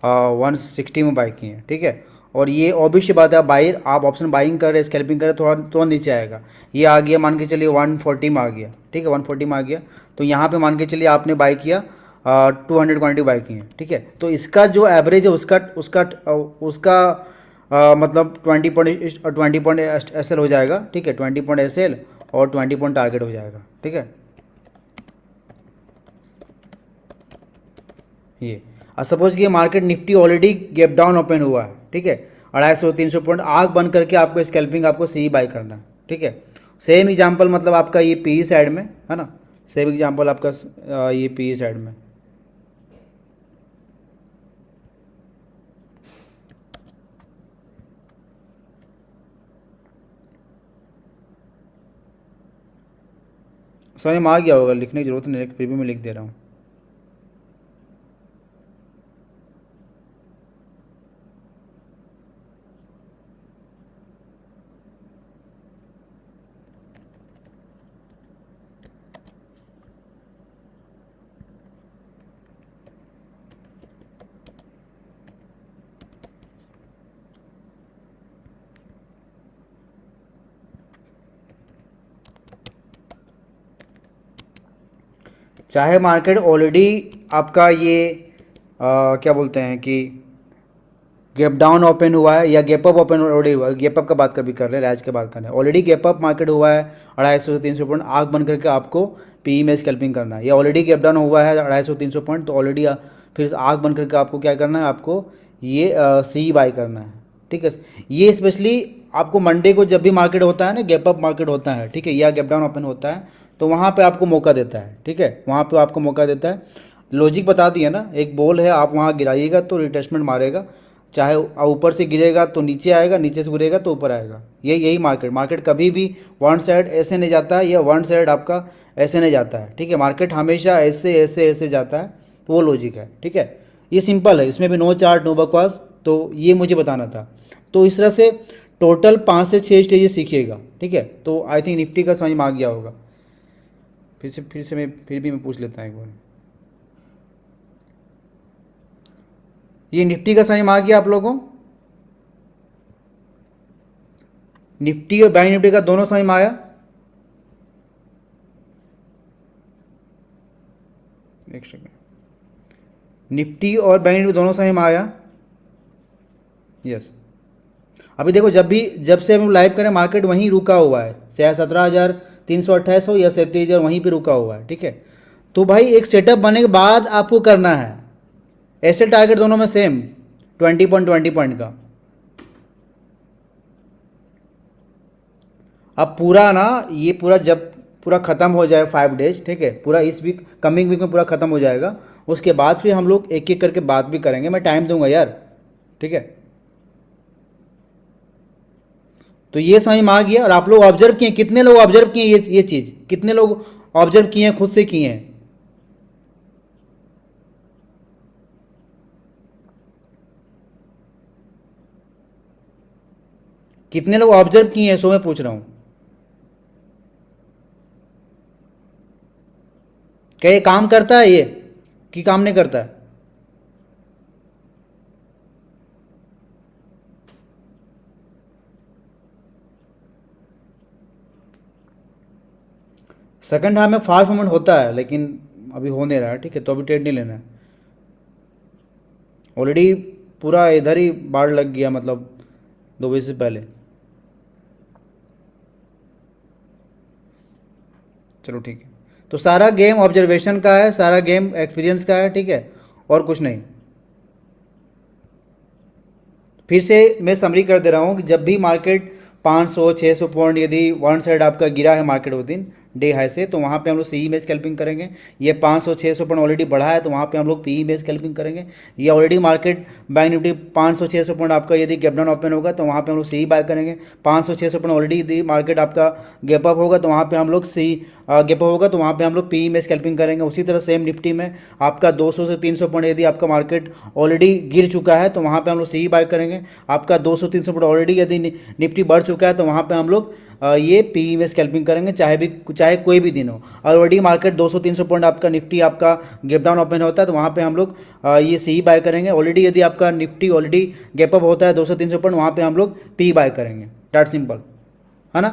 160 में बाई किए, ठीक है। और ये ऑब्वियस बात है, आप बाई आप ऑप्शन बाइंग कर रहे, स्कैल्पिंग कर रहे, थोड़ा थोड़ा नीचे आएगा। ये आ गया मान के चलिए 140 में आ गया, ठीक है, 140 में आ गया। तो यहाँ पे मान के चलिए आपने बाई किया 200 क्वान्टिटी बाई की है, ठीक है। तो इसका जो एवरेज है उसका उसका उसका मतलब 20 पॉइंट एस एल हो जाएगा, ठीक है, 20 पॉइंट एस एल और 20 पॉइंट टारगेट हो जाएगा, ठीक है। ये और सपोज कि market Nifty already gap down open हुआ है, ठीक है, 250-300 पॉइंट आग बंद करके आपको स्कैल्पिंग आपको सी बाई करना है, ठीक है। सेम एग्जांपल मतलब आपका ये पी साइड में है ना, सेम एग्जांपल आपका ये पी साइड में। समझ में आ गया होगा, लिखने की जरूरत नहीं है, फिर भी मैं लिख दे रहा हूँ। चाहे मार्केट ऑलरेडी आपका ये क्या बोलते हैं कि गैप डाउन ओपन हुआ है या गैप अप ओपन ऑलरेडी हुआ है, गैप अप का बात कभी कर रहे हैं, रैज के बात कर रहे हैं, ऑलरेडी गैप अप मार्केट हुआ है 250 से 300 पॉइंट आग बन करके आपको पी में स्कैल्पिंग करना है, या ऑलरेडी गैप डाउन हुआ है 250-300 पॉइंट, तो ऑलरेडी फिर आग बन करके आपको क्या करना है, आपको ये सी बाई करना है, ठीक है। ये स्पेशली आपको मंडे को जब भी मार्केट होता है ना, गैप अप मार्केट होता है, ठीक है, या गैप डाउन ओपन होता है, तो वहाँ पे आपको मौका देता है, ठीक है, वहाँ पे आपको मौका देता है। लॉजिक बता दिया ना, एक बॉल है, आप वहाँ गिराइएगा तो रिट्रेसमेंट मारेगा, चाहे ऊपर से गिरेगा तो नीचे आएगा, नीचे से गिरेगा तो ऊपर आएगा। यही मार्केट कभी भी वन साइड ऐसे नहीं जाता है या वन साइड आपका ऐसे नहीं जाता है, ठीक है। मार्केट हमेशा ऐसे ऐसे ऐसे जाता है, तो वो लॉजिक है, ठीक है। ये सिंपल है, इसमें भी नो चार्ट नो बकवास, तो ये मुझे बताना था। तो इस तरह से टोटल 5 से 6 स्टेजेस सीखिएगा, ठीक है। तो आई थिंक निफ्टी का समझ में आ गया होगा। फिर से मैं फिर भी मैं पूछ लेता हूँ एक बार, ये निफ्टी का समझ में आ गया आप लोगों को? निफ्टी और बैंक निफ्टी का दोनों समझ में आया? एक सेकेंड, निफ्टी और बैंक निफ्टी दोनों समझ में आया? यस। अभी देखो, जब से हम लाइव करें मार्केट वहीं रुका हुआ है, चाहे 17,328 हो या 37,000, वहीं पे रुका हुआ है, ठीक है। तो भाई एक सेटअप बनने के बाद आपको करना है, ऐसे टारगेट दोनों में सेम 20 पॉइंट का। अब पूरा ना, ये पूरा जब पूरा ख़त्म हो जाए 5 डेज, ठीक है, पूरा इस वीक कमिंग वीक में पूरा ख़त्म हो जाएगा, उसके बाद फिर हम लोग एक एक करके बात भी करेंगे, मैं टाइम दूंगा यार, ठीक है। तो ये समझ में आ गया। और आप लोग ऑब्जर्व किए, कितने लोग ऑब्जर्व किए ये चीज़, कितने लोग ऑब्जर्व किए हैं, खुद से किए हैं? कितने लोग ऑब्जर्व किए हैं, सो मैं पूछ रहा हूँ। क्या ये काम करता है ये, कि काम नहीं करता है? सेकंड हाफ में फास्ट मूवमेंट होता है, लेकिन अभी हो नहीं रहा है, ठीक है, तो अभी ट्रेड नहीं लेना है। ऑलरेडी पूरा इधर ही बाढ़ लग गया, मतलब 2 बजे से पहले। चलो ठीक है। तो सारा गेम ऑब्जर्वेशन का है, सारा गेम एक्सपीरियंस का है, ठीक है, और कुछ नहीं। फिर से मैं समरी कर दे रहा हूँ कि जब भी मार्केट 500-600 पॉइंट यदि वन साइड आपका गिरा है मार्केट उस दिन डे हाई से, तो वहाँ पे हम लोग सी में स्कैल्पिंग करेंगे। ये 500-600 पॉइंट ऑलरेडी बढ़ा है, तो वहाँ पे हम लोग पी में स्कैल्पिंग करेंगे। ये already market bank Nifty 500-600 point आपका यदि गैप डाउन ओपन होगा, तो वहाँ पे हम लोग सी बाय करेंगे। 500-600 पॉइंट ऑलरेडी यदि मार्केट आपका गैप अप होगा, तो वहाँ पे हम लोग सी गैप अप होगा, तो वहाँ पे हम लोग पी में स्कैल्पिंग करेंगे। उसी तरह सेम निफ्टी में आपका 200 से 300 पॉइंट यदि आपका मार्केट ऑलरेडी गिर चुका है, तो वहाँ पे हम लोग सी बाय करेंगे। आपका 200-300 पॉइंट ऑलरेडी यदि निफ्टी बढ़ चुका है, तो वहाँ पे हम लोग ये पी में स्कैल्पिंग करेंगे, चाहे कोई भी दिन हो। और ऑलरेडी मार्केट 200-300 पॉइंट आपका निफ्टी आपका गैप डाउन ओपन होता है, तो वहाँ पे हम लोग ये सी बाय करेंगे। ऑलरेडी यदि आपका निफ्टी ऑलरेडी गैप अप होता है 200-300 पॉइंट, वहाँ पे हम लोग पी बाय करेंगे। डैट सिंपल है ना।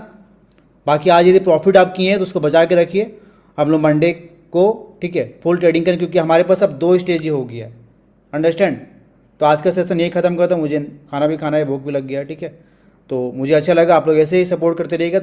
बाकी आज यदि प्रॉफिट आप किए हैं तो उसको बचा के रखिए, हम लोग मंडे को, ठीक है, फुल ट्रेडिंग करें, क्योंकि हमारे पास अब 2 स्टेज ही हो गया है। अंडरस्टैंड। तो आज का सेशन यही खत्म करता हूँ, मुझे खाना भी खाना है, भूख भी लग गया है, ठीक है। तो मुझे अच्छा लगा, आप लोग ऐसे ही सपोर्ट करते रहिएगा।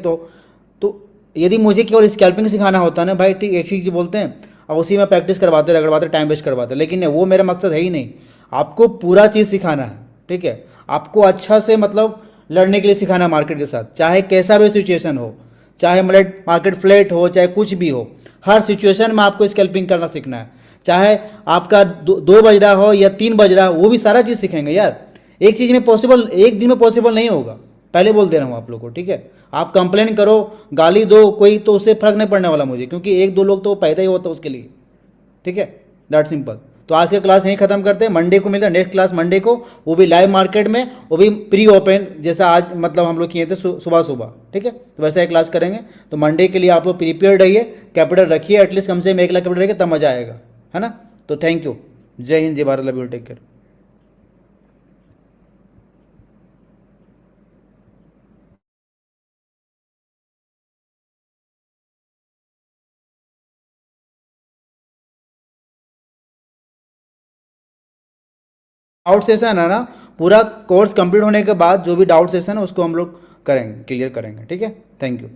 तो यदि मुझे केवल स्कैल्पिंग सिखाना होता ना भाई, ठीक, एक चीज़ बोलते हैं और उसी में प्रैक्टिस करवाते रगड़वाते टाइम वेस्ट करवाते, लेकिन नहीं, वो मेरा मकसद है ही नहीं। आपको पूरा चीज़ सिखाना है, ठीक है। आपको अच्छा से मतलब लड़ने के लिए सिखाना है मार्केट के साथ, चाहे कैसा भी सिचुएशन हो, चाहे मतलब मार्केट फ्लैट हो, चाहे कुछ भी हो, हर सिचुएशन में आपको स्कैल्पिंग करना सीखना है। चाहे आपका 2 बज रहा हो या 3 बज रहा हो, वो भी सारा चीज़ सीखेंगे यार। एक चीज़ में पॉसिबल, एक दिन में पॉसिबल नहीं होगा, पहले बोल दे रहा हूँ आप लोग को, ठीक है। आप कंप्लेन करो, गाली दो कोई, तो उससे फर्क नहीं पड़ने वाला मुझे, क्योंकि 1-2 लोग तो पैदा ही होता है उसके लिए, ठीक है। That simple. तो आज का क्लास यहीं खत्म करते हैं, मंडे को मिलता है, नेक्स्ट क्लास मंडे को, वो भी लाइव मार्केट में, वो भी प्री ओपन, जैसा आज मतलब हम लोग किए थे सुबह सुबह, ठीक है। तो वैसा ही क्लास करेंगे। तो मंडे के लिए आप लोग प्रिपेयर रहिए, कैपिटल रखिए, एटलीस्ट कम से कम 1 लाख कैपिटल रखिए, तब मजा आएगा, है ना। तो थैंक यू। जय हिंद, जय Bharat, love you, take care. Doubt session है ना, पूरा कोर्स कंप्लीट होने के बाद जो भी डाउट सेशन है उसको हम लोग करेंगे, क्लियर करेंगे, ठीक है। Thank you.